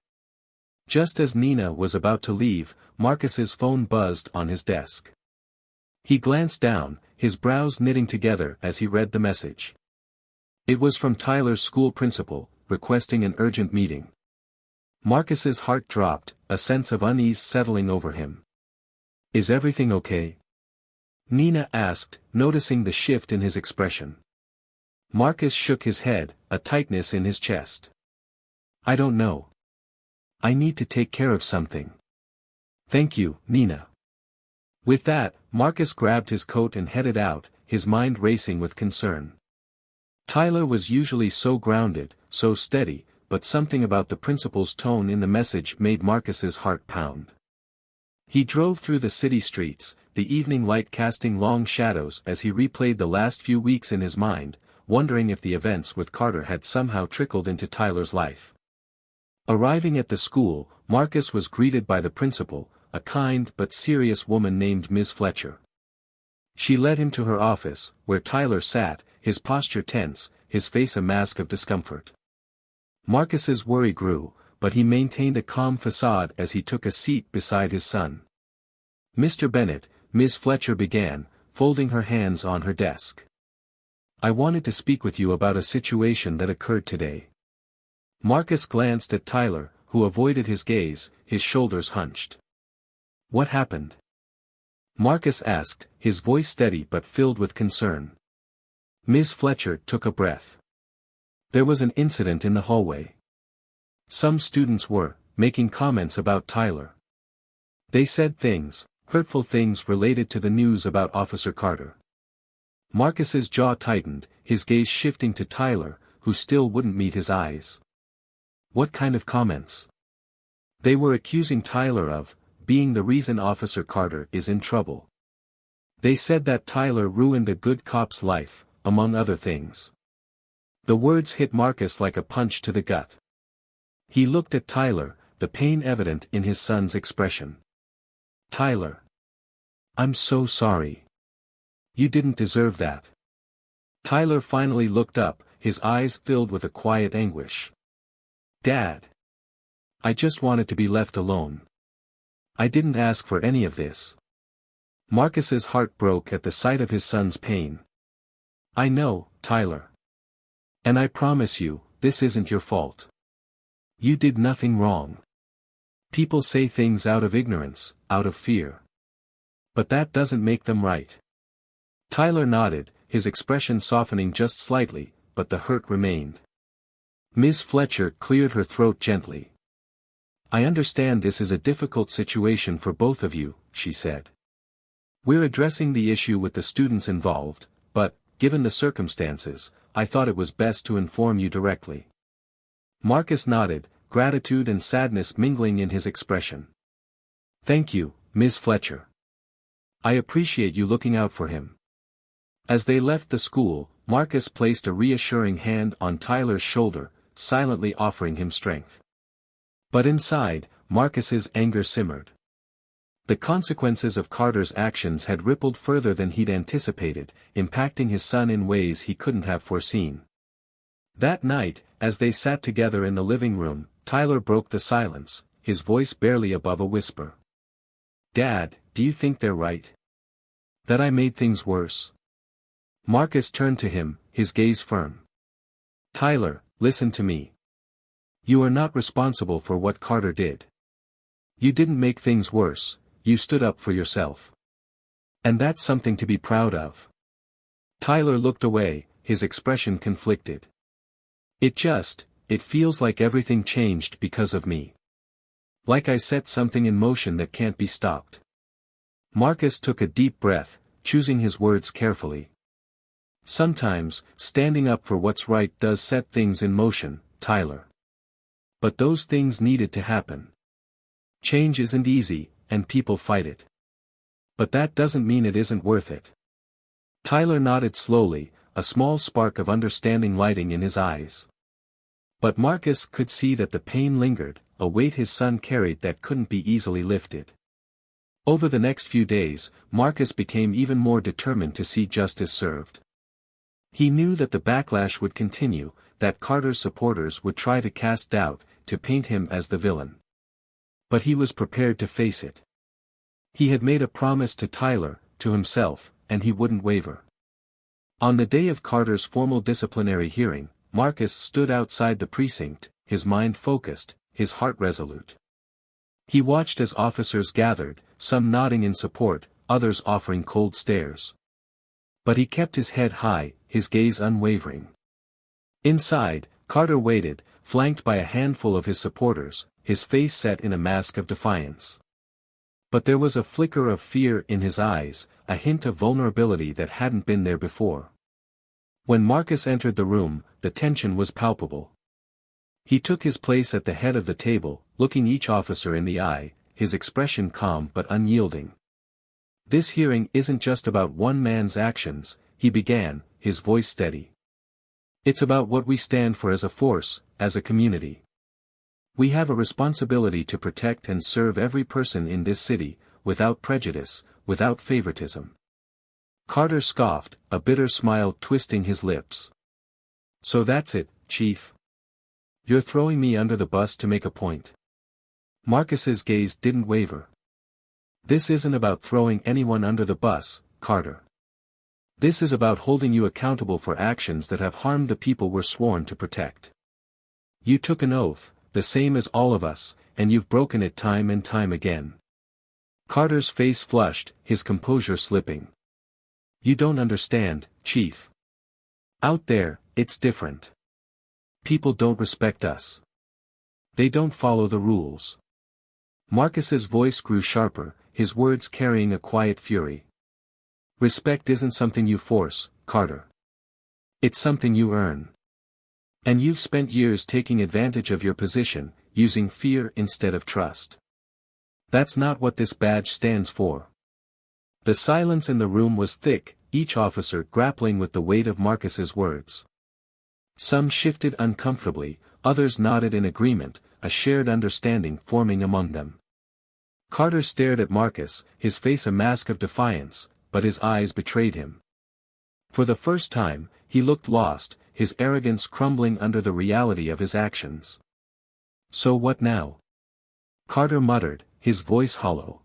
Just as Nina was about to leave, Marcus's phone buzzed on his desk. He glanced down, his brows knitting together as he read the message. It was from Tyler's school principal, requesting an urgent meeting. Marcus's heart dropped, a sense of unease settling over him. Is everything okay? Nina asked, noticing the shift in his expression. Marcus shook his head, a tightness in his chest. I don't know. I need to take care of something. Thank you, Nina. With that, Marcus grabbed his coat and headed out, his mind racing with concern. Tyler was usually so grounded, so steady, but something about the principal's tone in the message made Marcus's heart pound. He drove through the city streets, the evening light casting long shadows as he replayed the last few weeks in his mind, wondering if the events with Carter had somehow trickled into Tyler's life. Arriving at the school, Marcus was greeted by the principal, a kind but serious woman named Ms. Fletcher. She led him to her office, where Tyler sat, his posture tense, his face a mask of discomfort. Marcus's worry grew, but he maintained a calm facade as he took a seat beside his son. Mr. Bennett, Ms. Fletcher began, folding her hands on her desk. I wanted to speak with you about a situation that occurred today. Marcus glanced at Tyler, who avoided his gaze, his shoulders hunched. What happened? Marcus asked, his voice steady but filled with concern. Ms. Fletcher took a breath. There was an incident in the hallway. Some students were making comments about Tyler. They said things, hurtful things related to the news about Officer Carter. Marcus's jaw tightened, his gaze shifting to Tyler, who still wouldn't meet his eyes. What kind of comments? They were accusing Tyler of being the reason Officer Carter is in trouble. They said that Tyler ruined a good cop's life, among other things. The words hit Marcus like a punch to the gut. He looked at Tyler, the pain evident in his son's expression. Tyler. I'm so sorry. You didn't deserve that. Tyler finally looked up, his eyes filled with a quiet anguish. Dad. I just wanted to be left alone. I didn't ask for any of this. Marcus's heart broke at the sight of his son's pain. I know, Tyler. And I promise you, this isn't your fault. You did nothing wrong. People say things out of ignorance, out of fear. But that doesn't make them right. Tyler nodded, his expression softening just slightly, but the hurt remained. Ms. Fletcher cleared her throat gently. I understand this is a difficult situation for both of you, she said. We're addressing the issue with the students involved, but, given the circumstances, I thought it was best to inform you directly. Marcus nodded, gratitude and sadness mingling in his expression. Thank you, Ms. Fletcher. I appreciate you looking out for him. As they left the school, Marcus placed a reassuring hand on Tyler's shoulder, silently offering him strength. But inside, Marcus's anger simmered. The consequences of Carter's actions had rippled further than he'd anticipated, impacting his son in ways he couldn't have foreseen. That night, as they sat together in the living room, Tyler broke the silence, his voice barely above a whisper. Dad, do you think they're right? That I made things worse? Marcus turned to him, his gaze firm. Tyler, listen to me. You are not responsible for what Carter did. You didn't make things worse, you stood up for yourself. And that's something to be proud of. Tyler looked away, his expression conflicted. It feels like everything changed because of me. Like I set something in motion that can't be stopped. Marcus took a deep breath, choosing his words carefully. Sometimes, standing up for what's right does set things in motion, Tyler. But those things needed to happen. Change isn't easy, and people fight it. But that doesn't mean it isn't worth it. Tyler nodded slowly, a small spark of understanding lighting in his eyes. But Marcus could see that the pain lingered, a weight his son carried that couldn't be easily lifted. Over the next few days, Marcus became even more determined to see justice served. He knew that the backlash would continue, that Carter's supporters would try to cast doubt, to paint him as the villain. But he was prepared to face it. He had made a promise to Tyler, to himself, and he wouldn't waver. On the day of Carter's formal disciplinary hearing, Marcus stood outside the precinct, his mind focused, his heart resolute. He watched as officers gathered, some nodding in support, others offering cold stares. But he kept his head high, his gaze unwavering. Inside, Carter waited, flanked by a handful of his supporters, his face set in a mask of defiance. But there was a flicker of fear in his eyes, a hint of vulnerability that hadn't been there before. When Marcus entered the room, the tension was palpable. He took his place at the head of the table, looking each officer in the eye, his expression calm but unyielding. "This hearing isn't just about one man's actions," he began, his voice steady. "It's about what we stand for as a force, as a community. We have a responsibility to protect and serve every person in this city, without prejudice, without favoritism." Carter scoffed, a bitter smile twisting his lips. "So that's it, Chief? You're throwing me under the bus to make a point?" Marcus's gaze didn't waver. "This isn't about throwing anyone under the bus, Carter. This is about holding you accountable for actions that have harmed the people we're sworn to protect. You took an oath, the same as all of us, and you've broken it time and time again." Carter's face flushed, his composure slipping. "You don't understand, Chief. Out there, it's different. People don't respect us. They don't follow the rules." Marcus's voice grew sharper, his words carrying a quiet fury. "Respect isn't something you force, Carter. It's something you earn. And you've spent years taking advantage of your position, using fear instead of trust. That's not what this badge stands for." The silence in the room was thick, each officer grappling with the weight of Marcus's words. Some shifted uncomfortably, others nodded in agreement, a shared understanding forming among them. Carter stared at Marcus, his face a mask of defiance, but his eyes betrayed him. For the first time, he looked lost, his arrogance crumbling under the reality of his actions. "So what now?" Carter muttered, his voice hollow.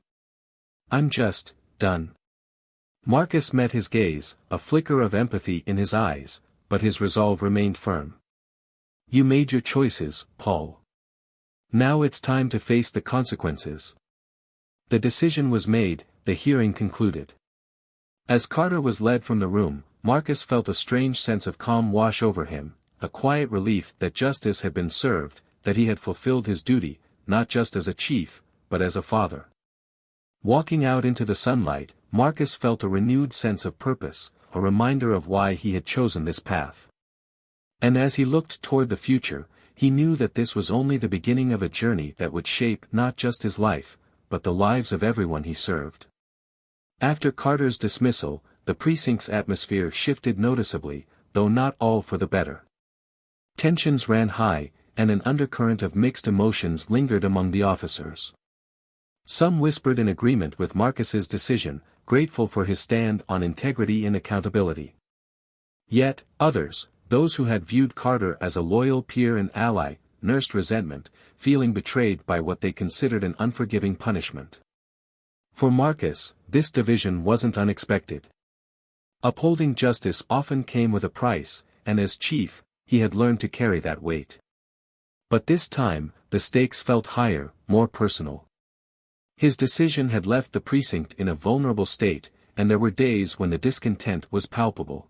"I'm just done." Marcus met his gaze, a flicker of empathy in his eyes, but his resolve remained firm. "You made your choices, Paul. Now it's time to face the consequences." The decision was made, the hearing concluded. As Carter was led from the room, Marcus felt a strange sense of calm wash over him, a quiet relief that justice had been served, that he had fulfilled his duty, not just as a chief, but as a father. Walking out into the sunlight, Marcus felt a renewed sense of purpose, a reminder of why he had chosen this path. And as he looked toward the future, he knew that this was only the beginning of a journey that would shape not just his life, but the lives of everyone he served. After Carter's dismissal, the precinct's atmosphere shifted noticeably, though not all for the better. Tensions ran high, and an undercurrent of mixed emotions lingered among the officers. Some whispered in agreement with Marcus's decision, grateful for his stand on integrity and accountability. Yet, others, those who had viewed Carter as a loyal peer and ally, nursed resentment, feeling betrayed by what they considered an unforgiving punishment. For Marcus, this division wasn't unexpected. Upholding justice often came with a price, and as chief, he had learned to carry that weight. But this time, the stakes felt higher, more personal. His decision had left the precinct in a vulnerable state, and there were days when the discontent was palpable.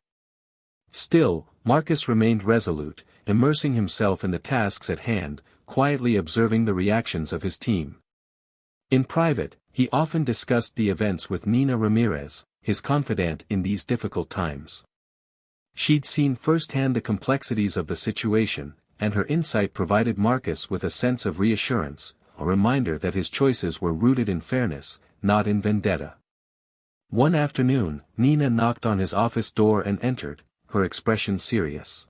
Still, Marcus remained resolute, immersing himself in the tasks at hand, quietly observing the reactions of his team. In private, he often discussed the events with Nina Ramirez, his confidant in these difficult times. She'd seen firsthand the complexities of the situation, and her insight provided Marcus with a sense of reassurance, a reminder that his choices were rooted in fairness, not in vendetta. One afternoon, Nina knocked on his office door and entered, her expression serious.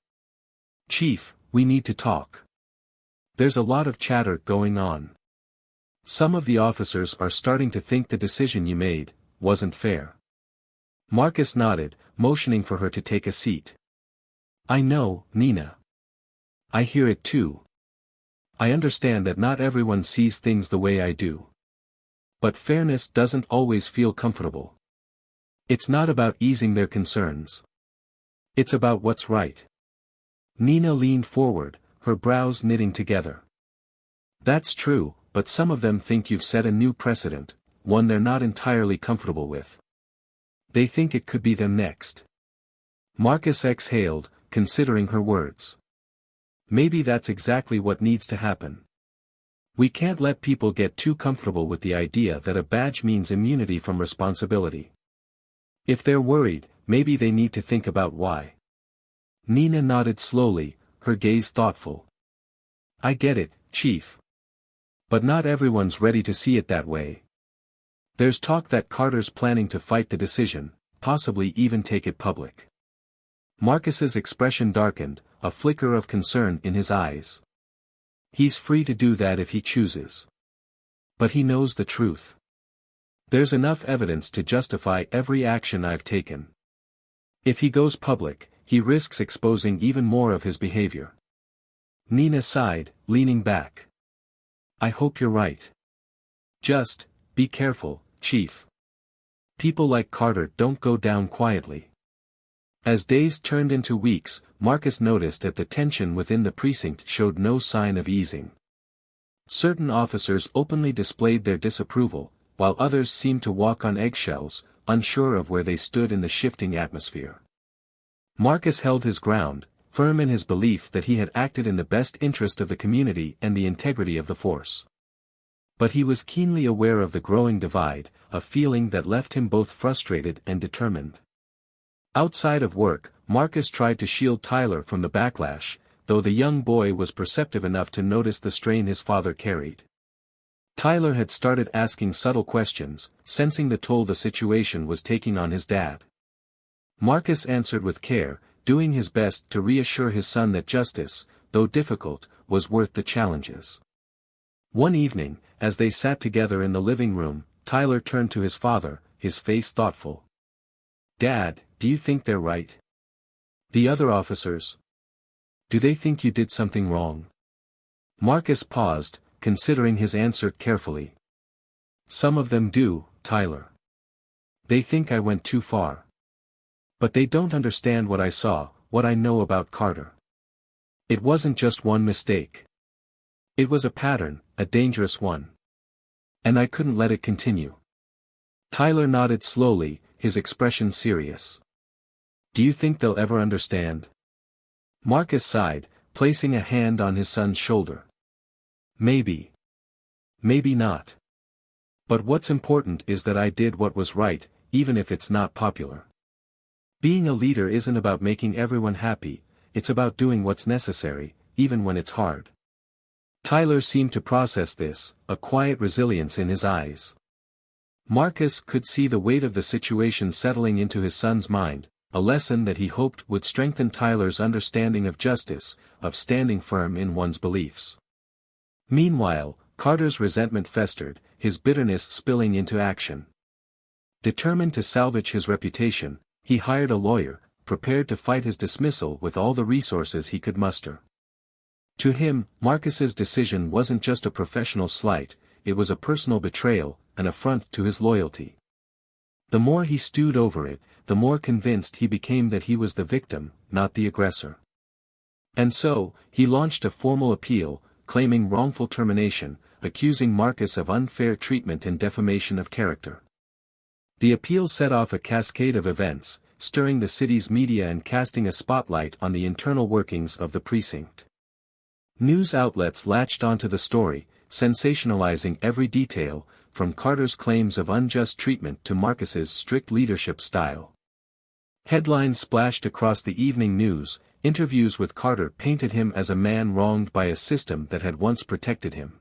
"Chief, we need to talk. There's a lot of chatter going on. Some of the officers are starting to think the decision you made wasn't fair." Marcus nodded, motioning for her to take a seat. "I know, Nina. I hear it too. I understand that not everyone sees things the way I do. But fairness doesn't always feel comfortable. It's not about easing their concerns. It's about what's right." Nina leaned forward, her brows knitting together. "That's true, but some of them think you've set a new precedent, one they're not entirely comfortable with. They think it could be them next." Marcus exhaled, considering her words. Maybe that's exactly what needs to happen. We can't let people get too comfortable with the idea that a badge means immunity from responsibility. If they're worried, maybe they need to think about why. Nina nodded slowly, her gaze thoughtful. "I get it, Chief. But not everyone's ready to see it that way. There's talk that Carter's planning to fight the decision, possibly even take it public." Marcus's expression darkened, a flicker of concern in his eyes. "He's free to do that if he chooses. But he knows the truth. There's enough evidence to justify every action I've taken. If he goes public, he risks exposing even more of his behavior." Nina sighed, leaning back. "I hope you're right. Just, be careful, Chief. People like Carter don't go down quietly." As days turned into weeks, Marcus noticed that the tension within the precinct showed no sign of easing. Certain officers openly displayed their disapproval, while others seemed to walk on eggshells, unsure of where they stood in the shifting atmosphere. Marcus held his ground, firm in his belief that he had acted in the best interest of the community and the integrity of the force. But he was keenly aware of the growing divide, a feeling that left him both frustrated and determined. Outside of work, Marcus tried to shield Tyler from the backlash, though the young boy was perceptive enough to notice the strain his father carried. Tyler had started asking subtle questions, sensing the toll the situation was taking on his dad. Marcus answered with care, doing his best to reassure his son that justice, though difficult, was worth the challenges. One evening, as they sat together in the living room, Tyler turned to his father, his face thoughtful. "Dad, do you think they're right? The other officers? Do they think you did something wrong?" Marcus paused, considering his answer carefully. "Some of them do, Tyler. They think I went too far. But they don't understand what I saw, what I know about Carter. It wasn't just one mistake. It was a pattern, a dangerous one. And I couldn't let it continue." Tyler nodded slowly, his expression serious. "Do you think they'll ever understand?" Marcus sighed, placing a hand on his son's shoulder. "Maybe. Maybe not. But what's important is that I did what was right, even if it's not popular. Being a leader isn't about making everyone happy, it's about doing what's necessary, even when it's hard." Tyler seemed to process this, a quiet resilience in his eyes. Marcus could see the weight of the situation settling into his son's mind, a lesson that he hoped would strengthen Tyler's understanding of justice, of standing firm in one's beliefs. Meanwhile, Carter's resentment festered, his bitterness spilling into action. Determined to salvage his reputation, he hired a lawyer, prepared to fight his dismissal with all the resources he could muster. To him, Marcus's decision wasn't just a professional slight, it was a personal betrayal, an affront to his loyalty. The more he stewed over it, the more convinced he became that he was the victim, not the aggressor. And so, he launched a formal appeal, claiming wrongful termination, accusing Marcus of unfair treatment and defamation of character. The appeal set off a cascade of events, stirring the city's media and casting a spotlight on the internal workings of the precinct. News outlets latched onto the story, sensationalizing every detail, from Carter's claims of unjust treatment to Marcus's strict leadership style. Headlines splashed across the evening news. Interviews with Carter painted him as a man wronged by a system that had once protected him.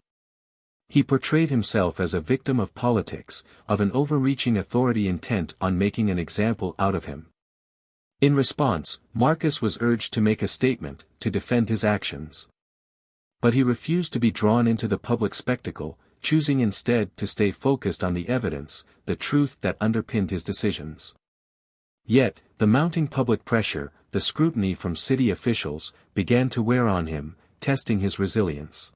He portrayed himself as a victim of politics, of an overreaching authority intent on making an example out of him. In response, Marcus was urged to make a statement, to defend his actions. But he refused to be drawn into the public spectacle, choosing instead to stay focused on the evidence, the truth that underpinned his decisions. Yet, the mounting public pressure, the scrutiny from city officials, began to wear on him, testing his resilience.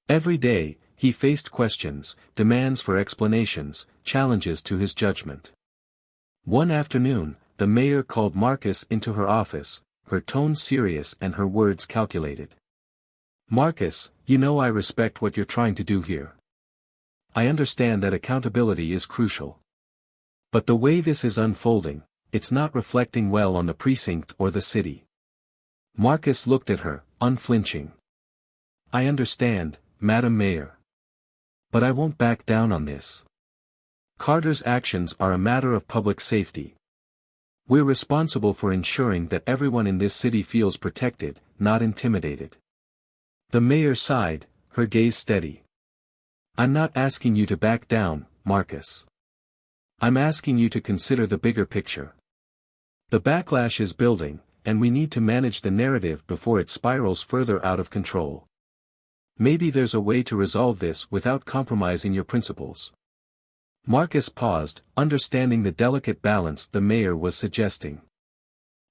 Every day, he faced questions, demands for explanations, challenges to his judgment. One afternoon, the mayor called Marcus into her office, her tone serious and her words calculated. "Marcus, you know I respect what you're trying to do here. I understand that accountability is crucial. But the way this is unfolding, it's not reflecting well on the precinct or the city." Marcus looked at her, unflinching. "I understand, Madam Mayor. But I won't back down on this. Carter's actions are a matter of public safety. We're responsible for ensuring that everyone in this city feels protected, not intimidated." The mayor sighed, her gaze steady. "I'm not asking you to back down, Marcus. I'm asking you to consider the bigger picture. The backlash is building, and we need to manage the narrative before it spirals further out of control. Maybe there's a way to resolve this without compromising your principles." Marcus paused, understanding the delicate balance the mayor was suggesting.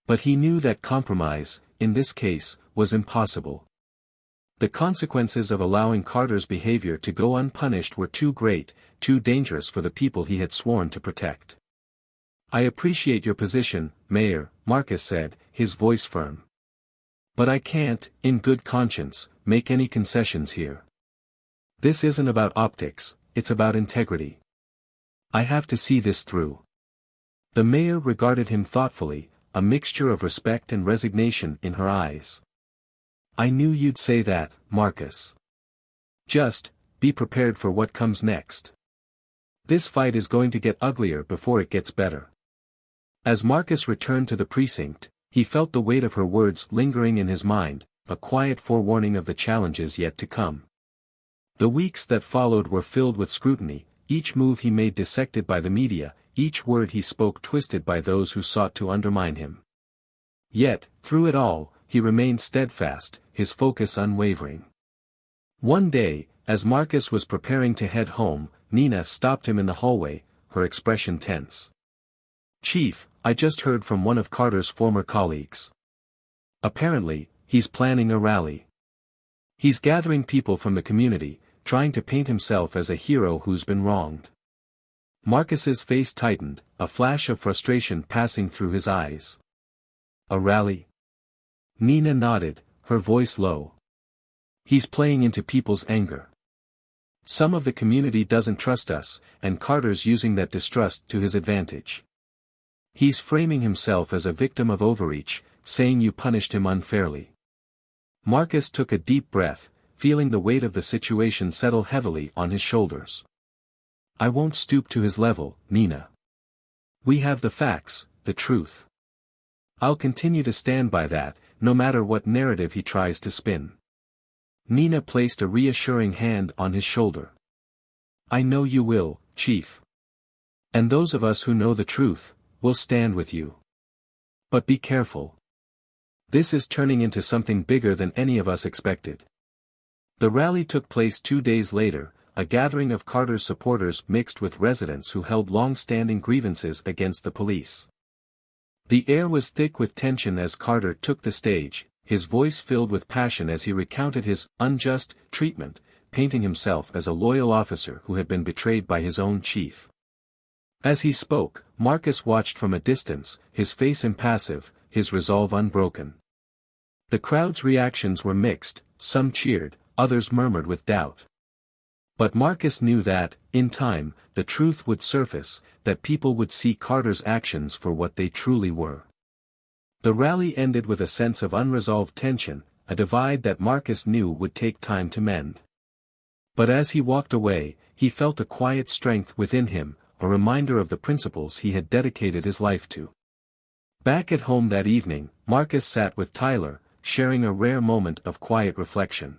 But he knew that compromise, in this case, was impossible. The consequences of allowing Carter's behavior to go unpunished were too great, too dangerous for the people he had sworn to protect. "I appreciate your position, Mayor," Marcus said, his voice firm. "But I can't, in good conscience, make any concessions here. This isn't about optics, it's about integrity. I have to see this through." The mayor regarded him thoughtfully, a mixture of respect and resignation in her eyes. "I knew you'd say that, Marcus. Just, be prepared for what comes next. This fight is going to get uglier before it gets better." As Marcus returned to the precinct, he felt the weight of her words lingering in his mind, a quiet forewarning of the challenges yet to come. The weeks that followed were filled with scrutiny, each move he made dissected by the media, each word he spoke twisted by those who sought to undermine him. Yet, through it all, he remained steadfast, his focus unwavering. One day, as Marcus was preparing to head home, Nina stopped him in the hallway, her expression tense. "Chief, I just heard from one of Carter's former colleagues. Apparently, he's planning a rally. He's gathering people from the community, trying to paint himself as a hero who's been wronged." Marcus's face tightened, a flash of frustration passing through his eyes. "A rally?" Nina nodded, her voice low. "He's playing into people's anger. Some of the community doesn't trust us, and Carter's using that distrust to his advantage. He's framing himself as a victim of overreach, saying you punished him unfairly." Marcus took a deep breath, feeling the weight of the situation settle heavily on his shoulders. "I won't stoop to his level, Nina. We have the facts, the truth. I'll continue to stand by that, no matter what narrative he tries to spin." Nina placed a reassuring hand on his shoulder. "I know you will, Chief. And those of us who know the truth, will stand with you. But be careful. This is turning into something bigger than any of us expected." The rally took place 2 days later, a gathering of Carter's supporters mixed with residents who held long-standing grievances against the police. The air was thick with tension as Carter took the stage, his voice filled with passion as he recounted his unjust treatment, painting himself as a loyal officer who had been betrayed by his own chief. As he spoke, Marcus watched from a distance, his face impassive, his resolve unbroken. The crowd's reactions were mixed, some cheered, others murmured with doubt. But Marcus knew that, in time, the truth would surface, that people would see Carter's actions for what they truly were. The rally ended with a sense of unresolved tension, a divide that Marcus knew would take time to mend. But as he walked away, he felt a quiet strength within him, a reminder of the principles he had dedicated his life to. Back at home that evening, Marcus sat with Tyler, sharing a rare moment of quiet reflection.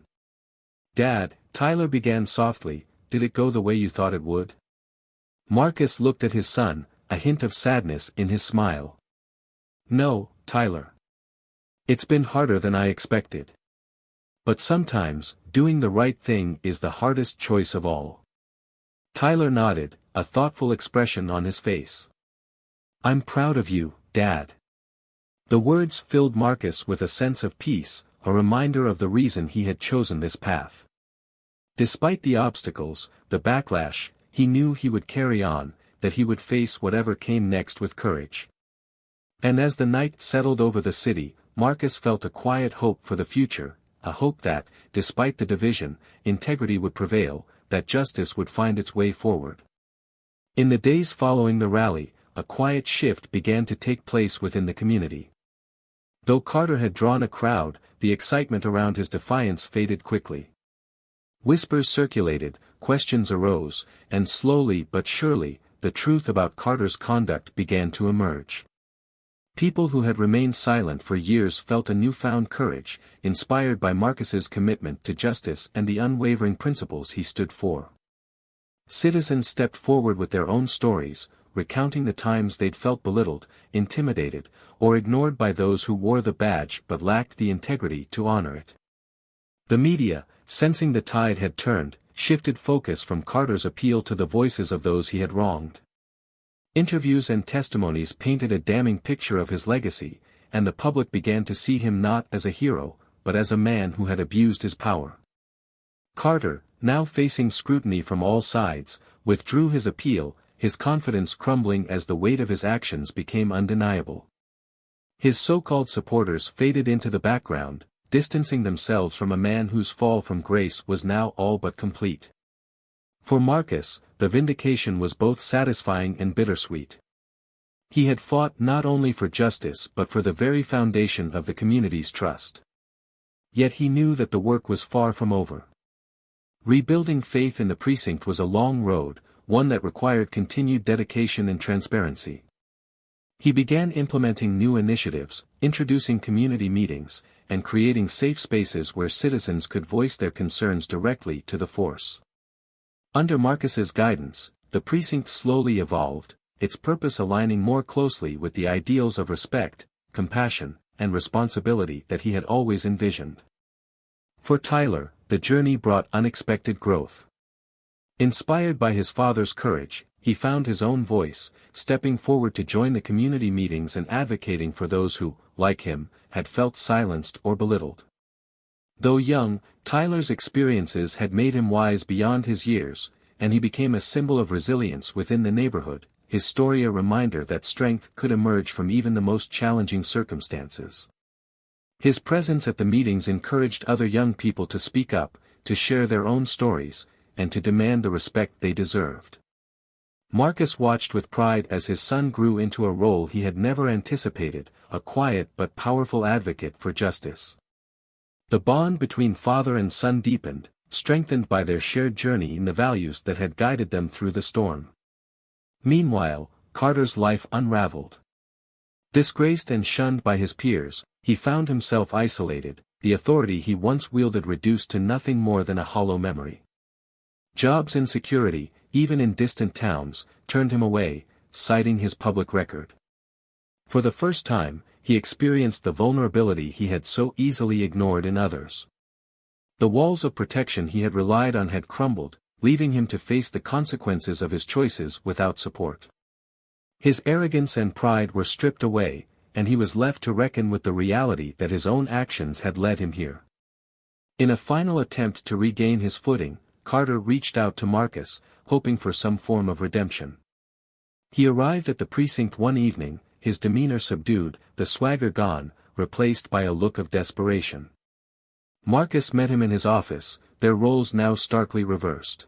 "Dad," Tyler began softly, "did it go the way you thought it would?" Marcus looked at his son, a hint of sadness in his smile. "No, Tyler. It's been harder than I expected. But sometimes, doing the right thing is the hardest choice of all." Tyler nodded, a thoughtful expression on his face. "I'm proud of you, Dad." The words filled Marcus with a sense of peace, a reminder of the reason he had chosen this path. Despite the obstacles, the backlash, he knew he would carry on, that he would face whatever came next with courage. And as the night settled over the city, Marcus felt a quiet hope for the future, a hope that, despite the division, integrity would prevail, that justice would find its way forward. In the days following the rally, a quiet shift began to take place within the community. Though Carter had drawn a crowd, the excitement around his defiance faded quickly. Whispers circulated, questions arose, and slowly but surely, the truth about Carter's conduct began to emerge. People who had remained silent for years felt a newfound courage, inspired by Marcus's commitment to justice and the unwavering principles he stood for. Citizens stepped forward with their own stories, recounting the times they'd felt belittled, intimidated, or ignored by those who wore the badge but lacked the integrity to honor it. The media, sensing the tide had turned, shifted focus from Carter's appeal to the voices of those he had wronged. Interviews and testimonies painted a damning picture of his legacy, and the public began to see him not as a hero, but as a man who had abused his power. Carter, now facing scrutiny from all sides, withdrew his appeal, his confidence crumbling as the weight of his actions became undeniable. His so-called supporters faded into the background, distancing themselves from a man whose fall from grace was now all but complete. For Marcus, the vindication was both satisfying and bittersweet. He had fought not only for justice but for the very foundation of the community's trust. Yet he knew that the work was far from over. Rebuilding faith in the precinct was a long road, one that required continued dedication and transparency. He began implementing new initiatives, introducing community meetings, and creating safe spaces where citizens could voice their concerns directly to the force. Under Marcus's guidance, the precinct slowly evolved, its purpose aligning more closely with the ideals of respect, compassion, and responsibility that he had always envisioned. For Tyler, the journey brought unexpected growth. Inspired by his father's courage, he found his own voice, stepping forward to join the community meetings and advocating for those who, like him, had felt silenced or belittled. Though young, Tyler's experiences had made him wise beyond his years, and he became a symbol of resilience within the neighborhood, his story a reminder that strength could emerge from even the most challenging circumstances. His presence at the meetings encouraged other young people to speak up, to share their own stories, and to demand the respect they deserved. Marcus watched with pride as his son grew into a role he had never anticipated, a quiet but powerful advocate for justice. The bond between father and son deepened, strengthened by their shared journey in the values that had guided them through the storm. Meanwhile, Carter's life unraveled. Disgraced and shunned by his peers, he found himself isolated, the authority he once wielded reduced to nothing more than a hollow memory. Jobs insecurity, even in distant towns, turned him away, citing his public record. For the first time, he experienced the vulnerability he had so easily ignored in others. The walls of protection he had relied on had crumbled, leaving him to face the consequences of his choices without support. His arrogance and pride were stripped away, and he was left to reckon with the reality that his own actions had led him here. In a final attempt to regain his footing, Carter reached out to Marcus, hoping for some form of redemption. He arrived at the precinct one evening, his demeanor subdued, the swagger gone, replaced by a look of desperation. Marcus met him in his office, their roles now starkly reversed.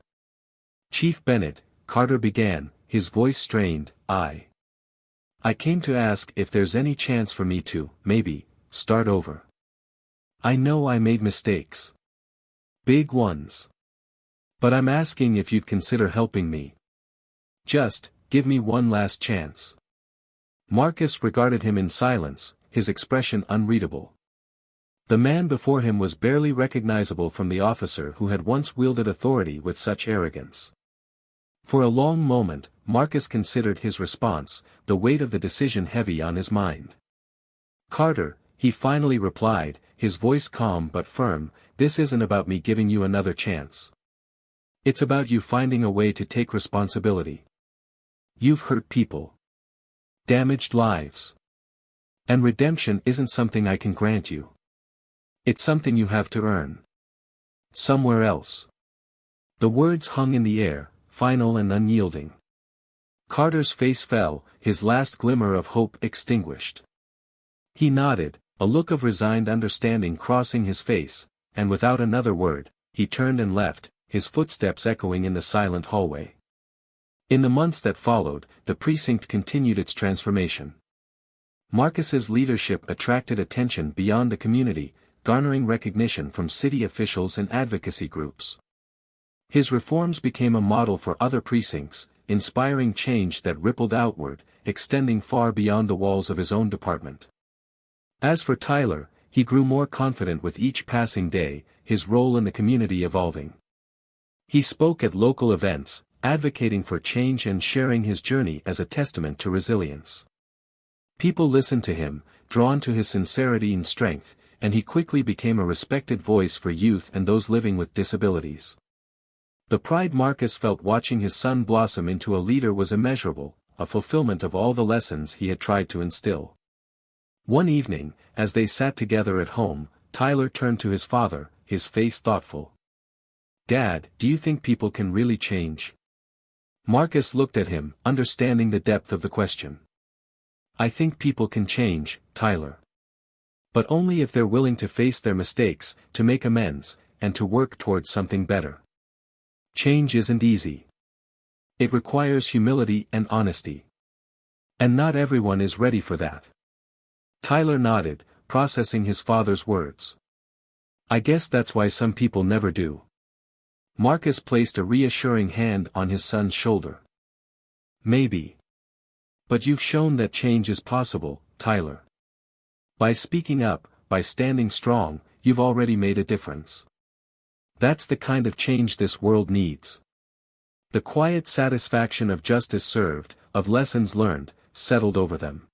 "Chief Bennett," Carter began, his voice strained, I came to ask if there's any chance for me to, maybe, start over. I know I made mistakes. Big ones. But I'm asking if you'd consider helping me. Just, give me one last chance. Marcus regarded him in silence, his expression unreadable. The man before him was barely recognizable from the officer who had once wielded authority with such arrogance. For a long moment, Marcus considered his response, the weight of the decision heavy on his mind. "Carter," he finally replied, his voice calm but firm, "this isn't about me giving you another chance. It's about you finding a way to take responsibility. You've hurt people. Damaged lives. And redemption isn't something I can grant you. It's something you have to earn. Somewhere else." The words hung in the air, final and unyielding. Carter's face fell, his last glimmer of hope extinguished. He nodded, a look of resigned understanding crossing his face, and without another word, he turned and left, his footsteps echoing in the silent hallway. In the months that followed, the precinct continued its transformation. Marcus's leadership attracted attention beyond the community, garnering recognition from city officials and advocacy groups. His reforms became a model for other precincts, inspiring change that rippled outward, extending far beyond the walls of his own department. As for Tyler, he grew more confident with each passing day, his role in the community evolving. He spoke at local events, advocating for change and sharing his journey as a testament to resilience. People listened to him, drawn to his sincerity and strength, and he quickly became a respected voice for youth and those living with disabilities. The pride Marcus felt watching his son blossom into a leader was immeasurable, a fulfillment of all the lessons he had tried to instill. One evening, as they sat together at home, Tyler turned to his father, his face thoughtful. "Dad, do you think people can really change?" Marcus looked at him, understanding the depth of the question. "I think people can change, Tyler. But only if they're willing to face their mistakes, to make amends, and to work towards something better. Change isn't easy. It requires humility and honesty. And not everyone is ready for that." Tyler nodded, processing his father's words. "I guess that's why some people never do." Marcus placed a reassuring hand on his son's shoulder. "Maybe. But you've shown that change is possible, Tyler. By speaking up, by standing strong, you've already made a difference. That's the kind of change this world needs." The quiet satisfaction of justice served, of lessons learned, settled over them.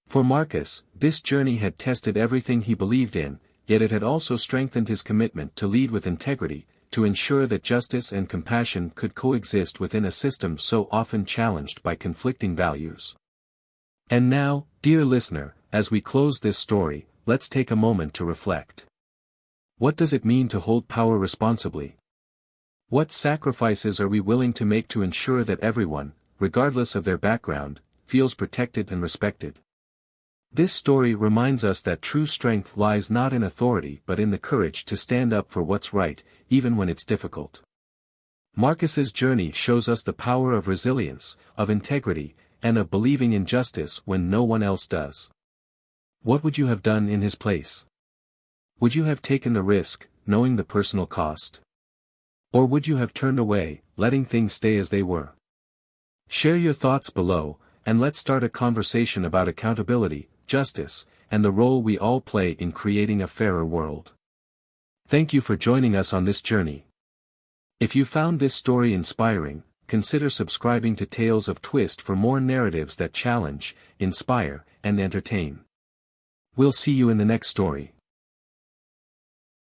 For Marcus, this journey had tested everything he believed in, yet it had also strengthened his commitment to lead with integrity, to ensure that justice and compassion could coexist within a system so often challenged by conflicting values. And now, dear listener, as we close this story, let's take a moment to reflect. What does it mean to hold power responsibly? What sacrifices are we willing to make to ensure that everyone, regardless of their background, feels protected and respected? This story reminds us that true strength lies not in authority but in the courage to stand up for what's right, even when it's difficult. Marcus's journey shows us the power of resilience, of integrity, and of believing in justice when no one else does. What would you have done in his place? Would you have taken the risk, knowing the personal cost? Or would you have turned away, letting things stay as they were? Share your thoughts below, and let's start a conversation about accountability, justice, and the role we all play in creating a fairer world. Thank you for joining us on this journey. If you found this story inspiring, consider subscribing to Tales of Twist for more narratives that challenge, inspire, and entertain. We'll see you in the next story.